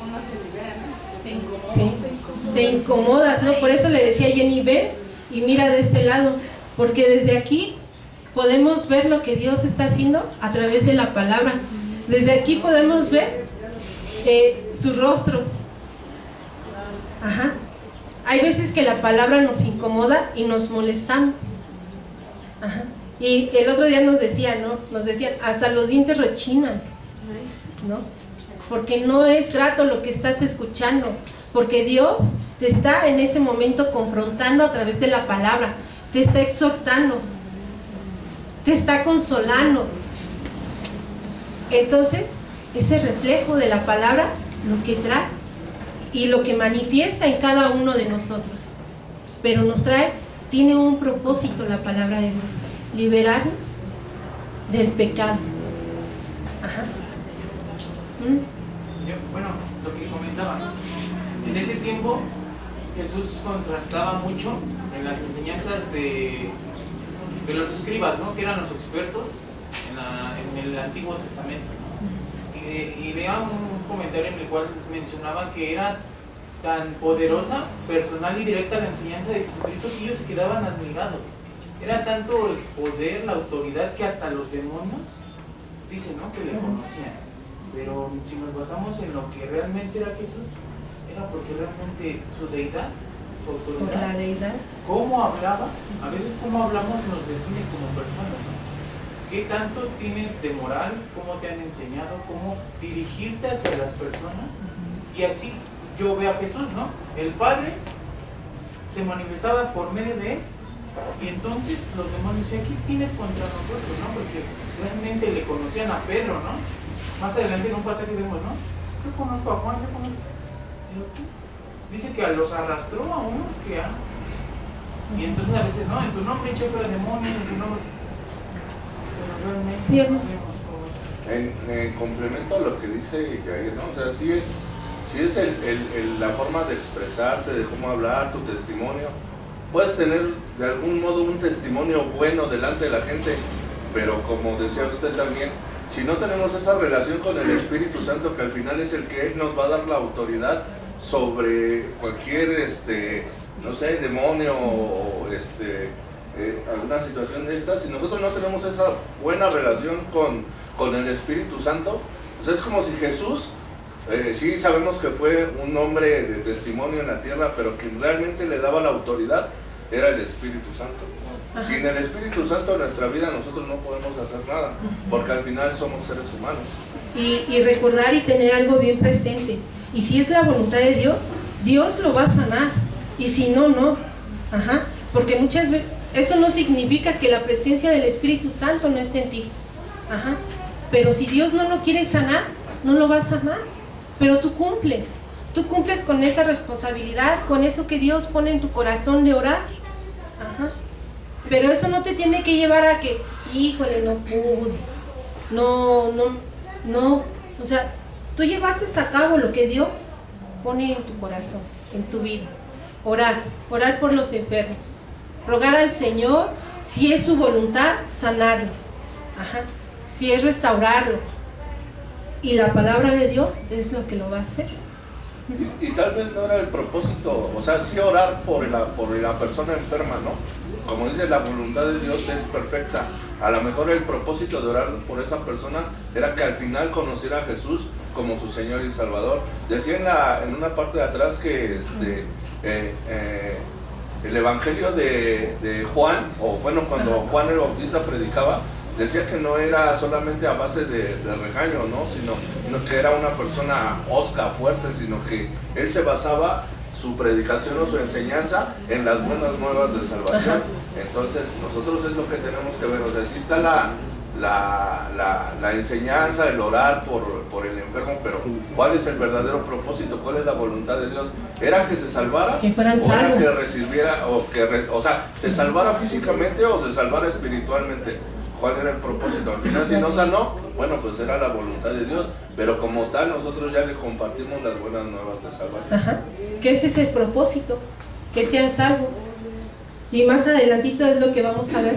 uno se libera, ¿no? Se incomoda. Sí. Te incomodas, ¿no? Por eso le decía a Jenny, ven y mira de este lado, porque desde aquí podemos ver lo que Dios está haciendo a través de la palabra. Desde aquí podemos ver sus rostros. Ajá. Hay veces que la palabra nos incomoda y nos molestamos. Ajá. Y el otro día nos decían, ¿no? Nos decían, hasta los dientes rechinan, ¿no? Porque no es grato lo que estás escuchando, porque Dios te está en ese momento confrontando a través de la palabra, te está exhortando, te está consolando. Entonces, ese reflejo de la palabra, lo que trae y lo que manifiesta en cada uno de nosotros, pero nos trae, tiene un propósito la palabra de Dios, liberarnos del pecado. Ajá. Bueno, lo que comentaba, en ese tiempo Jesús contrastaba mucho en las enseñanzas de los escribas, ¿no? Que eran los expertos en el Antiguo Testamento, ¿no? Y leía un comentario en el cual mencionaba que era tan poderosa, personal y directa la enseñanza de Jesucristo que ellos se quedaban admirados. Era tanto el poder, la autoridad, que hasta los demonios dicen, ¿no? Que le conocían. Pero si nos basamos en lo que realmente era Jesús, era porque realmente su deidad, su autoridad, Por la deidad. cómo hablaba, a veces cómo hablamos nos define como personas, ¿no? ¿Qué tanto tienes de moral? ¿Cómo te han enseñado? ¿Cómo dirigirte hacia las personas? Y así yo veo a Jesús, ¿no? El Padre se manifestaba por medio de él, y entonces los demonios decían, ¿qué tienes contra nosotros, no? Porque realmente le conocían a Pedro, ¿no? Más adelante en un pasaje vemos, ¿no? Yo conozco a Juan, yo conozco. Pero tú, dice que los arrastró a unos que y entonces a veces, no, en tu nombre eché fuera demonios, en tu nombre. Pero realmente Sí, no vemos cómo es. En complemento a lo que dice Yair, ¿no? O sea, sí es la forma de expresarte, de cómo hablar, tu testimonio. Puedes tener de algún modo un testimonio bueno delante de la gente, pero como decía usted también, si no tenemos esa relación con el Espíritu Santo, que al final es el que nos va a dar la autoridad sobre cualquier, no sé, demonio o alguna situación de estas, si nosotros no tenemos esa buena relación con el Espíritu Santo, pues es como si Jesús, sí sabemos que fue un hombre de testimonio en la tierra, pero que realmente le daba la autoridad era el Espíritu Santo. Ajá. Sin el Espíritu Santo en nuestra vida nosotros no podemos hacer nada, porque al final somos seres humanos. Y recordar y tener algo bien presente. Y si es la voluntad de Dios, Dios lo va a sanar. Y si no, no. Ajá. Porque muchas veces eso no significa que la presencia del Espíritu Santo no esté en ti. Ajá. Pero si Dios no lo quiere sanar, no lo va a sanar. Pero tú cumples con esa responsabilidad, con eso que Dios pone en tu corazón de orar. Ajá. Pero eso no te tiene que llevar a que, híjole, no pude, no, o sea, tú llevaste a cabo lo que Dios pone en tu corazón, en tu vida. Orar por los enfermos, rogar al Señor, si es su voluntad, sanarlo. Ajá. Si es restaurarlo. Y la palabra de Dios es lo que lo va a hacer. Y tal vez no era el propósito, o sea, sí orar por la persona enferma, ¿no? Como dice, la voluntad de Dios es perfecta. A lo mejor el propósito de orar por esa persona era que al final conociera a Jesús como su Señor y Salvador. Decía en una parte de atrás que el Evangelio de Juan, o bueno, cuando Juan el Bautista predicaba, decía que no era solamente a base de regaño, ¿no? Sino que era una persona hosca, fuerte, sino que él se basaba su predicación o su enseñanza en las buenas nuevas de salvación. Entonces nosotros es lo que tenemos que ver, o sea, sí está la enseñanza, el orar por el enfermo, pero ¿cuál es el verdadero propósito? ¿Cuál es la voluntad de Dios? ¿Era que se salvara? Que fueran ¿O salvos? era que recibiera, o sea, se salvara físicamente o se salvara espiritualmente? ¿Cuál era el propósito? Al final, si no sanó, bueno, pues era la voluntad de Dios, pero como tal nosotros ya le compartimos las buenas nuevas de salvación. Ajá. Que ese es el propósito, que sean salvos. Y más adelantito es lo que vamos a ver.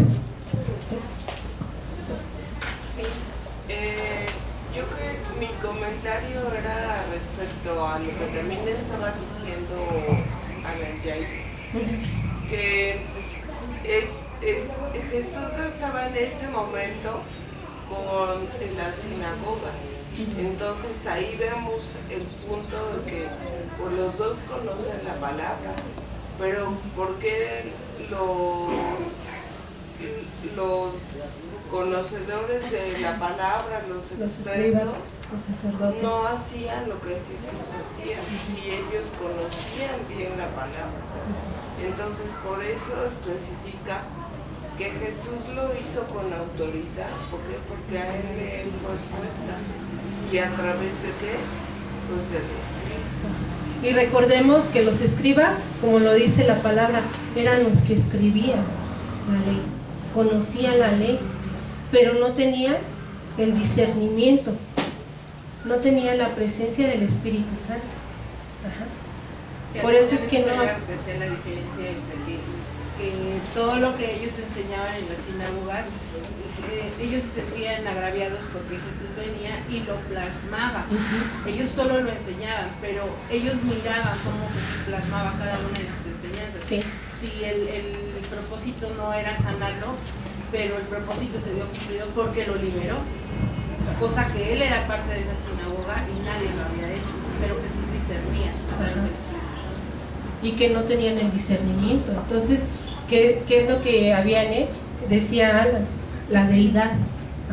Sí, yo creo que mi comentario era respecto a lo que también estaba diciendo Ana Yair, que Jesús estaba en ese momento en la sinagoga. Entonces ahí vemos el punto de que pues, los dos conocen la palabra, pero ¿por qué los conocedores de la palabra, los expertos, los sacerdotes, no hacían lo que Jesús hacía, si ellos conocían bien la palabra? Entonces por eso especifica que Jesús lo hizo con autoridad. ¿Por qué? Porque a él le fue puesta. ¿Y a través de qué? Pues del Espíritu. Y recordemos que los escribas, como lo dice la palabra, eran los que escribían la ley, conocían la ley, pero no tenían el discernimiento, no tenían la presencia del Espíritu Santo. Ajá. Por eso es que no... la diferencia entre que todo lo que ellos enseñaban en las sinagogas, ellos se sentían agraviados porque Jesús venía y lo plasmaba. Ellos solo lo enseñaban, pero ellos miraban cómo Jesús plasmaba cada una de sus enseñanzas. Sí. Si el propósito no era sanarlo, pero el propósito se vio cumplido porque lo liberó, cosa que él era parte de esa sinagoga y nadie lo había hecho, pero Jesús discernía a través del Espíritu Santo. Y que no tenían el discernimiento. Entonces, ¿qué es lo que había en él? Decía Alan, la deidad.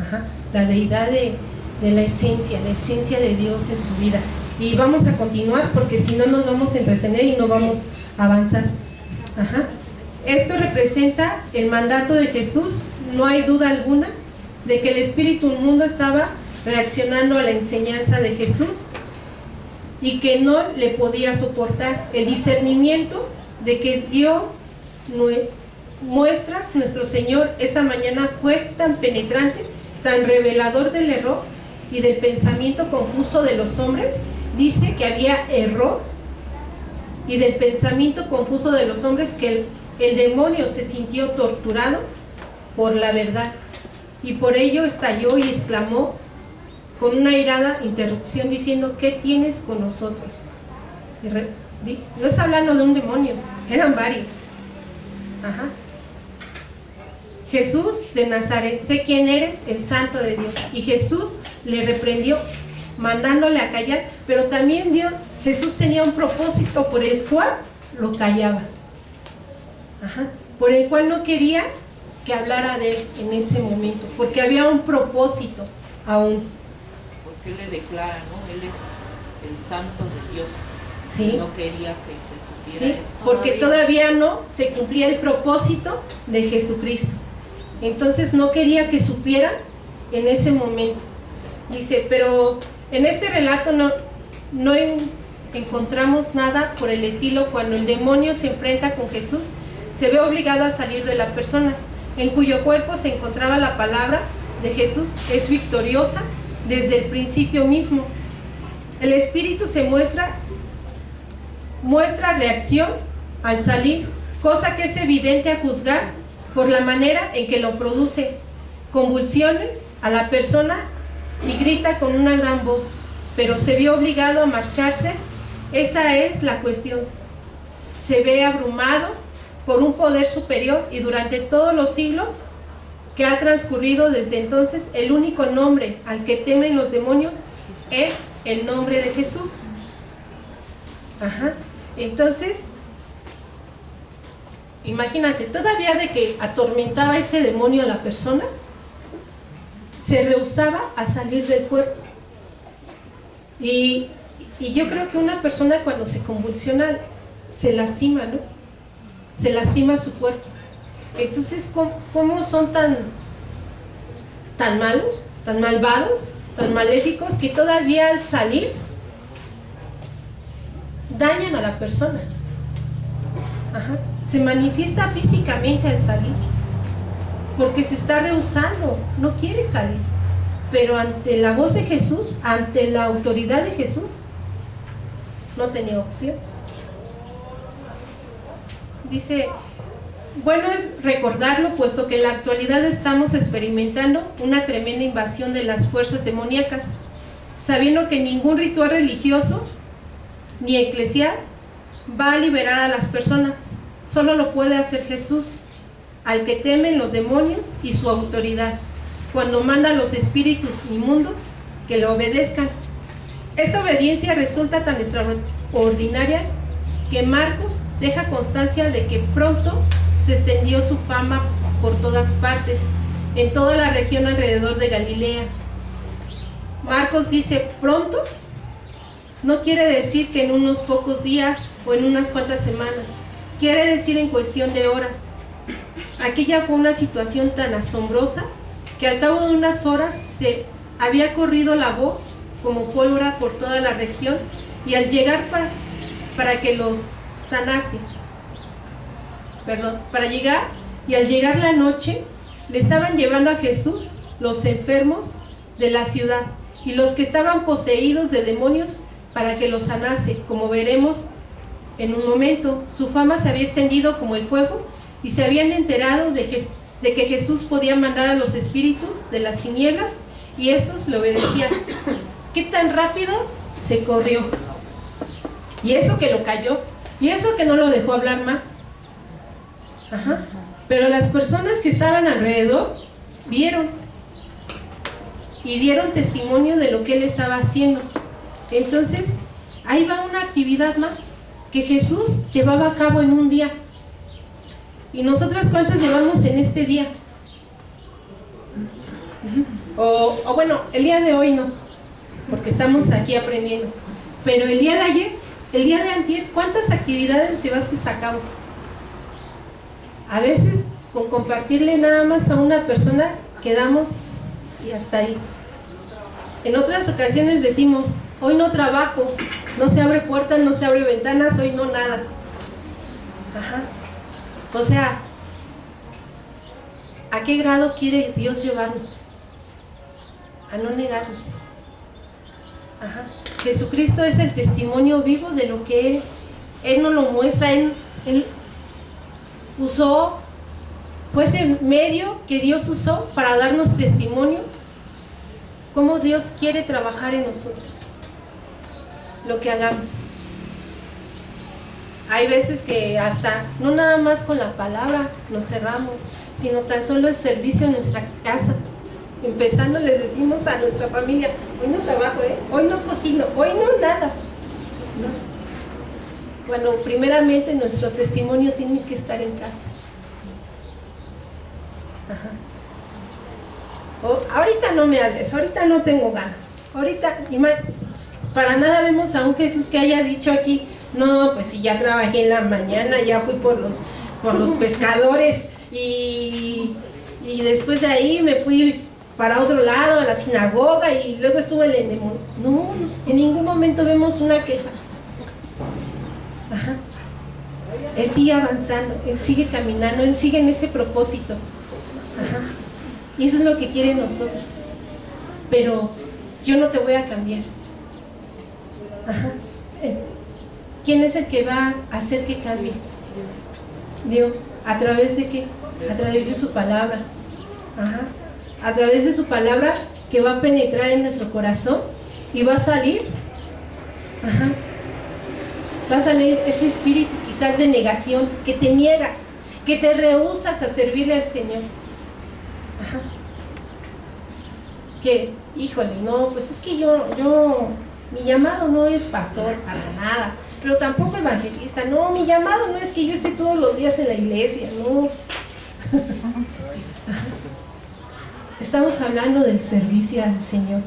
Ajá. La deidad de la esencia de Dios en su vida. Y vamos a continuar porque si no nos vamos a entretener y no vamos a avanzar. Ajá. Esto representa el mandato de Jesús. No hay duda alguna de que el espíritu inmundo estaba reaccionando a la enseñanza de Jesús y que no le podía soportar. El discernimiento de que dio muestras nuestro Señor esa mañana fue tan penetrante, tan revelador del error, y del pensamiento confuso de los hombres, dice que había error, y del pensamiento confuso de los hombres que el demonio se sintió torturado por la verdad, y por ello estalló y exclamó con una airada interrupción diciendo: ¿qué tienes con nosotros? No está hablando de un demonio, eran varios. Ajá. Jesús de Nazaret, sé quién eres, el Santo de Dios. Y Jesús le reprendió, mandándole a callar, pero también Jesús tenía un propósito por el cual lo callaba. Ajá. Por el cual no quería que hablara de él en ese momento, porque había un propósito aún. Porque él le declara, ¿no? Él es el Santo de Dios. Sí. Y no quería que se supiera Sí, esto. porque todavía no se cumplía el propósito de Jesucristo. Entonces no quería que supieran en ese momento. Dice, pero en este relato no encontramos nada por el estilo. Cuando el demonio se enfrenta con Jesús, se ve obligado a salir de la persona, en cuyo cuerpo se encontraba la palabra de Jesús. Es victoriosa desde el principio mismo. El espíritu se muestra reacción al salir, cosa que es evidente a juzgar por la manera en que lo produce, convulsiones a la persona y grita con una gran voz, pero se vio obligado a marcharse. Esa es la cuestión. Se ve abrumado por un poder superior, y durante todos los siglos que ha transcurrido desde entonces, el único nombre al que temen los demonios es el nombre de Jesús. Ajá. Entonces, imagínate, todavía de que atormentaba ese demonio a la persona, se rehusaba a salir del cuerpo. Y yo creo que una persona cuando se convulsiona se lastima, ¿no? Se lastima su cuerpo. Entonces, ¿cómo son tan malos, tan malvados, tan maléficos, que todavía al salir dañan a la persona? Ajá. Se manifiesta físicamente al salir, porque se está rehusando, no quiere salir. Pero ante la voz de Jesús, ante la autoridad de Jesús, no tenía opción. Dice, bueno es recordarlo, puesto que en la actualidad estamos experimentando una tremenda invasión de las fuerzas demoníacas, sabiendo que ningún ritual religioso ni eclesial va a liberar a las personas. Solo lo puede hacer Jesús, al que temen los demonios y su autoridad, cuando manda a los espíritus inmundos que le obedezcan. Esta obediencia resulta tan extraordinaria que Marcos deja constancia de que pronto se extendió su fama por todas partes, en toda la región alrededor de Galilea. Marcos dice pronto, no quiere decir que en unos pocos días o en unas cuantas semanas, quiere decir en cuestión de horas. Aquella fue una situación tan asombrosa que al cabo de unas horas se había corrido la voz como pólvora por toda la región, y al llegar para que los sanase, al llegar la noche, le estaban llevando a Jesús los enfermos de la ciudad y los que estaban poseídos de demonios para que los sanase. Como veremos en un momento, su fama se había extendido como el fuego, y se habían enterado de que Jesús podía mandar a los espíritus de las tinieblas, y estos le obedecían. ¿Qué tan rápido se corrió? Y eso que lo calló, y eso que no lo dejó hablar más. Ajá. Pero las personas que estaban alrededor vieron y dieron testimonio de lo que él estaba haciendo. Entonces, ahí va una actividad más que Jesús llevaba a cabo en un día. ¿Y nosotras cuántas llevamos en este día? O bueno, el día de hoy no, porque estamos aquí aprendiendo. Pero el día de ayer, el día de antier, ¿cuántas actividades llevaste a cabo? A veces con compartirle nada más a una persona quedamos y hasta ahí. En otras ocasiones decimos, hoy no trabajo, no se abre puertas, no se abre ventanas, hoy no nada. Ajá. O sea, ¿a qué grado quiere Dios llevarnos? A no negarnos, Ajá. Jesucristo es el testimonio vivo de lo que Él nos lo muestra. Él usó, fue ese medio que Dios usó para darnos testimonio cómo Dios quiere trabajar en nosotros, lo que hagamos. Hay veces que hasta, no nada más con la palabra nos cerramos, sino tan solo el servicio en nuestra casa. Empezando les decimos a nuestra familia, hoy no trabajo, hoy no cocino, hoy no nada. No. Cuando primeramente nuestro testimonio tiene que estar en casa. Ajá. Ahorita no me hables, ahorita no tengo ganas. Ahorita, para nada vemos a un Jesús que haya dicho aquí, no, pues si ya trabajé en la mañana, ya fui por los pescadores y después de ahí me fui para otro lado, a la sinagoga, y luego estuve en el demonio. No, en ningún momento vemos una queja. Ajá. Él sigue avanzando, Él sigue caminando, Él sigue en ese propósito. Ajá. Y eso es lo que quiere nosotros. Pero yo no te voy a cambiar. Ajá. ¿Quién es el que va a hacer que cambie? Dios. ¿A través de qué? A través de su palabra. Ajá. A través de su palabra que va a penetrar en nuestro corazón y va a salir. Ajá. Va a salir ese espíritu quizás de negación, que te niegas, que te rehusas a servirle al Señor. Ajá. Que, híjole, no, pues es que mi llamado no es pastor para nada, pero tampoco evangelista. No, mi llamado no es que yo esté todos los días en la iglesia, no. Estamos hablando del servicio al Señor.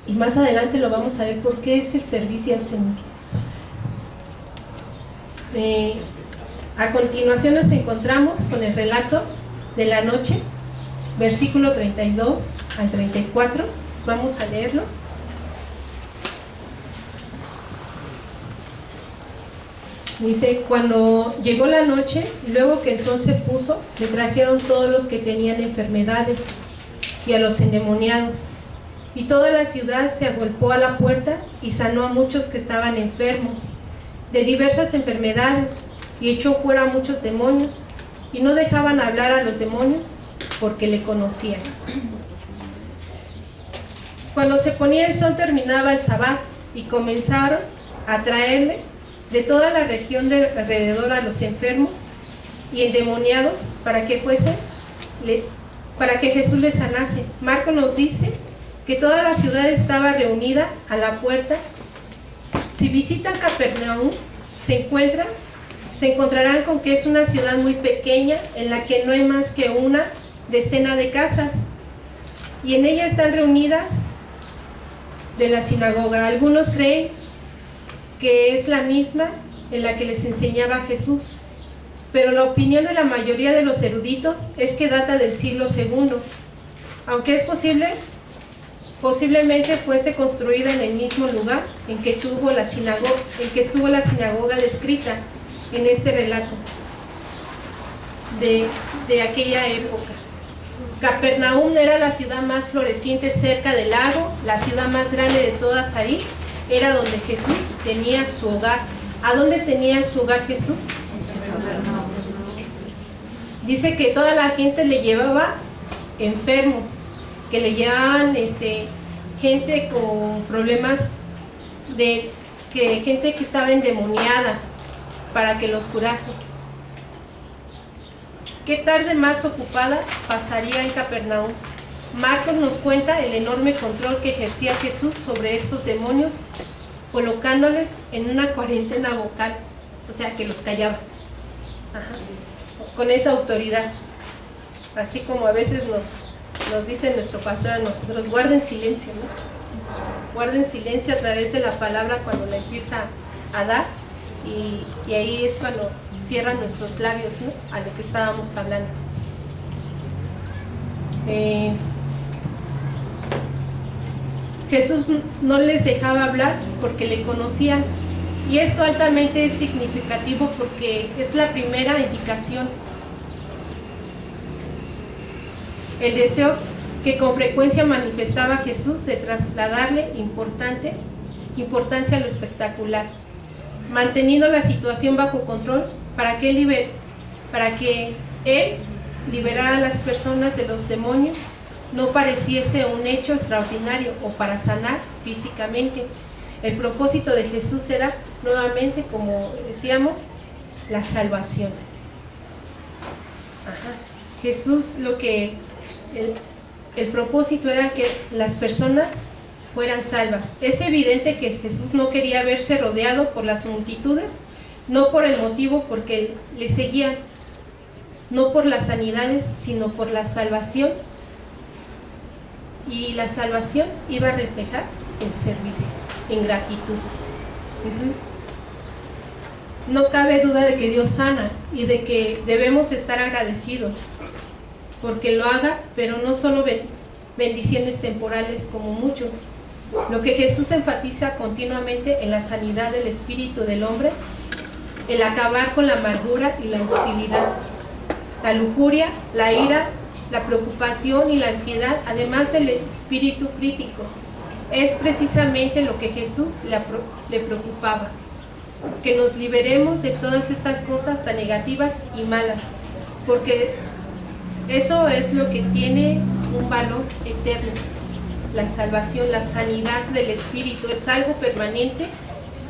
Y más adelante lo vamos a ver por qué es el servicio al Señor. A continuación nos encontramos con el relato de la noche, versículo 32 al 34. Vamos a leerlo. Dice, cuando llegó la noche, luego que el sol se puso, le trajeron todos los que tenían enfermedades y a los endemoniados. Y toda la ciudad se agolpó a la puerta y sanó a muchos que estaban enfermos de diversas enfermedades y echó fuera a muchos demonios, y no dejaban hablar a los demonios porque le conocían. Cuando se ponía el sol terminaba el sabbat y comenzaron a traerle de toda la región de alrededor a los enfermos y endemoniados para que Jesús les sanase. Marcos nos dice que toda la ciudad estaba reunida a la puerta. Si visitan Capernaum, se encontrarán con que es una ciudad muy pequeña en la que no hay más que una decena de casas, y en ella están reunidas de la sinagoga. Algunos creen que es la misma en la que les enseñaba Jesús, pero la opinión de la mayoría de los eruditos es que data del siglo II, aunque es posiblemente fuese construida en el mismo lugar en que estuvo la sinagoga descrita en este relato de aquella época. Capernaum era la ciudad más floreciente cerca del lago, la ciudad más grande de todas ahí. Era donde Jesús tenía su hogar. ¿A dónde tenía su hogar Jesús? Dice que toda la gente le llevaba enfermos, que le llevaban gente con problemas, gente que estaba endemoniada, para que los curase. ¿Qué tarde más ocupada pasaría en Capernaum? Marcos nos cuenta el enorme control que ejercía Jesús sobre estos demonios, colocándoles en una cuarentena vocal, o sea, que los callaba. Ajá. Con esa autoridad. Así como a veces nos dice nuestro pastor a nosotros, guarden silencio, ¿no? Guarden silencio a través de la palabra cuando la empieza a dar, y ahí es cuando cierran nuestros labios, ¿no? A lo que estábamos hablando. Jesús no les dejaba hablar porque le conocían, y esto altamente es significativo porque es la primera indicación. El deseo que con frecuencia manifestaba Jesús de trasladarle importancia a lo espectacular, manteniendo la situación bajo control para que él liberara a las personas de los demonios no pareciese un hecho extraordinario o para sanar físicamente. El propósito de Jesús era nuevamente, como decíamos, la salvación. Jesús, el propósito era que las personas fueran salvas. Es evidente que Jesús no quería verse rodeado por las multitudes, no por el motivo porque le seguían, no por las sanidades, sino por la salvación. Y la salvación iba a reflejar el servicio, en gratitud. No cabe duda de que Dios sana y de que debemos estar agradecidos porque lo haga, pero no solo bendiciones temporales como muchos. Lo que Jesús enfatiza continuamente en la sanidad del espíritu del hombre, el acabar con la amargura y la hostilidad, la lujuria, la ira, la preocupación y la ansiedad, además del espíritu crítico, es precisamente lo que Jesús le preocupaba, que nos liberemos de todas estas cosas tan negativas y malas, porque eso es lo que tiene un valor eterno. La salvación, la sanidad del espíritu es algo permanente,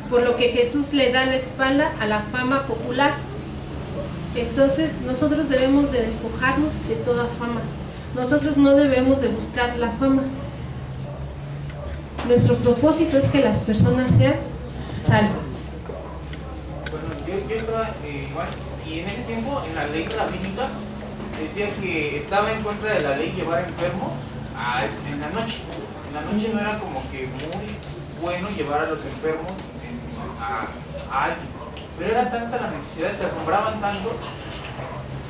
por lo que Jesús le da la espalda a la fama popular. Entonces nosotros debemos de despojarnos de toda fama. Nosotros no debemos de buscar la fama. Nuestro propósito es que las personas sean salvas. Bueno, yo estaba igual, y en ese tiempo, en la ley rabínica, decía que estaba en contra de la ley llevar enfermos en la noche. En la noche no era como que muy bueno llevar a los enfermos a alguien. Pero era tanta la necesidad, se asombraban tanto,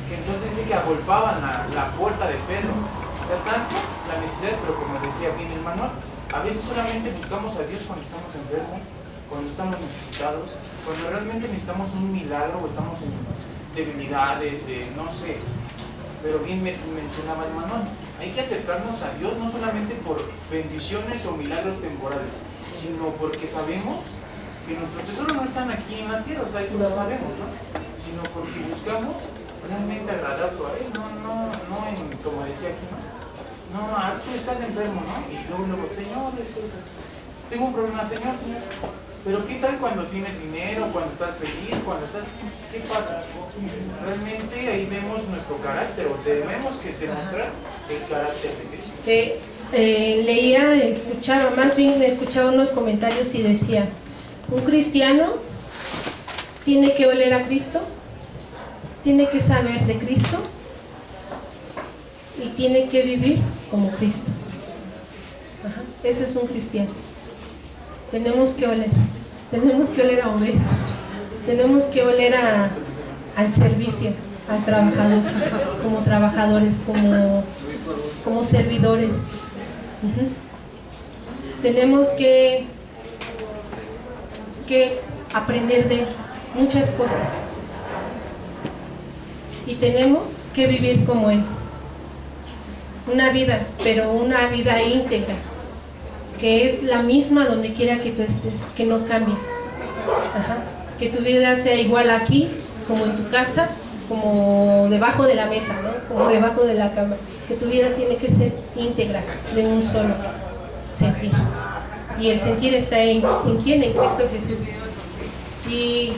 que entonces dice que agolpaban la puerta de Pedro. Era tanto la necesidad, pero como decía bien el manual, a veces solamente buscamos a Dios cuando estamos enfermos, cuando estamos necesitados, cuando realmente necesitamos un milagro o estamos en debilidades, no sé. Pero bien mencionaba el manual, hay que acercarnos a Dios no solamente por bendiciones o milagros temporales, sino porque sabemos que nuestros tesoros no están aquí en la tierra, o sea, eso lo sabemos, ¿no? Sino porque buscamos realmente agradarlo a Él, no en, como decía aquí, ¿no? No, tú estás enfermo, ¿no? Y luego, Señor, tengo un problema, Señor. Pero ¿qué tal cuando tienes dinero, cuando estás feliz, cuando estás... ¿Qué pasa? Realmente ahí vemos nuestro carácter, o tenemos que demostrar el carácter de Cristo. Escuchaba unos comentarios y decía, un cristiano tiene que oler a Cristo, tiene que saber de Cristo y tiene que vivir como Cristo. Eso es un cristiano. Tenemos que oler a ovejas, tenemos que oler al servicio, al trabajador, como trabajadores, como servidores. Tenemos que aprender de muchas cosas y tenemos que vivir como Él. Una vida, pero una vida íntegra, que es la misma donde quiera que tú estés, que no cambie. Que tu vida sea igual aquí, como en tu casa, como debajo de la mesa, ¿no? Como debajo de la cama. Que tu vida tiene que ser íntegra, de un solo sentir. Y el sentir está en ¿quién? En Cristo Jesús. Y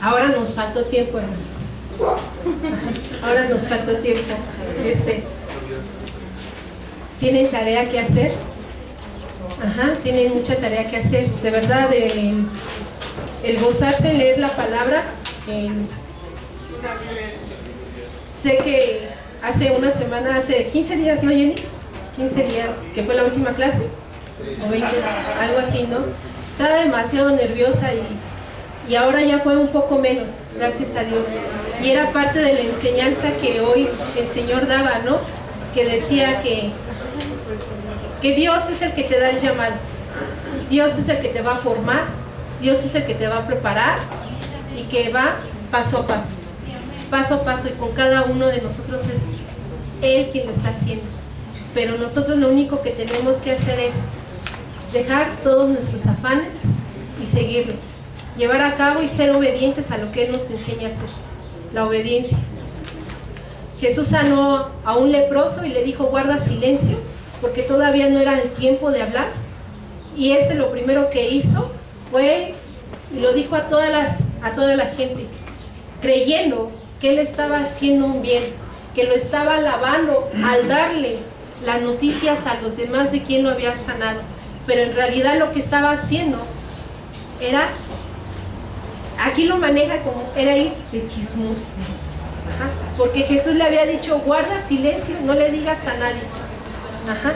ahora nos faltó tiempo, hermanos. Ahora nos faltó tiempo. ¿Tienen tarea que hacer? Tienen mucha tarea que hacer. De verdad, el gozarse en leer la palabra. Sé que hace una semana, hace 15 días, ¿no, Jenny? 15 días, que fue la última clase, o 20, algo así, ¿no? Estaba demasiado nerviosa y ahora ya fue un poco menos, gracias a Dios. Y era parte de la enseñanza que hoy el Señor daba, ¿no? Que decía que Dios es el que te da el llamado, Dios es el que te va a formar, Dios es el que te va a preparar y que va paso a paso, y con cada uno de nosotros es Él quien lo está haciendo. pero nosotros lo único que tenemos que hacer es dejar todos nuestros afanes y seguirlo, llevar a cabo y ser obedientes a lo que Él nos enseña a hacer, la obediencia. Jesús sanó a un leproso y le dijo: guarda silencio, porque todavía no era el tiempo de hablar. Y lo primero que hizo fue, y lo dijo a toda la gente, creyendo que Él estaba haciendo un bien, que lo estaba alabando al darle las noticias a los demás de quién lo había sanado. Pero en realidad lo que estaba haciendo era, aquí lo maneja como era ir de chismoso. Ajá. Porque Jesús le había dicho: guarda silencio, no le digas a nadie. Ajá.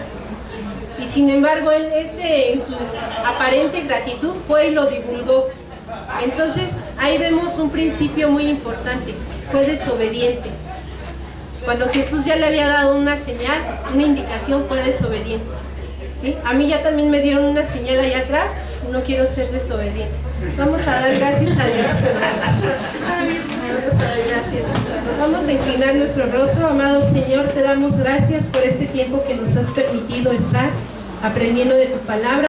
Y sin embargo él en su aparente gratitud fue y lo divulgó. Entonces ahí vemos un principio muy importante: fue desobediente. Cuando Jesús ya le había dado una señal, una indicación, fue desobediente. ¿Sí? A mí ya también me dieron una señal allá atrás, no quiero ser desobediente. Vamos a dar gracias a Dios. Vamos a dar gracias. Vamos a inclinar nuestro rostro. Amado Señor, te damos gracias por este tiempo que nos has permitido estar aprendiendo de tu palabra.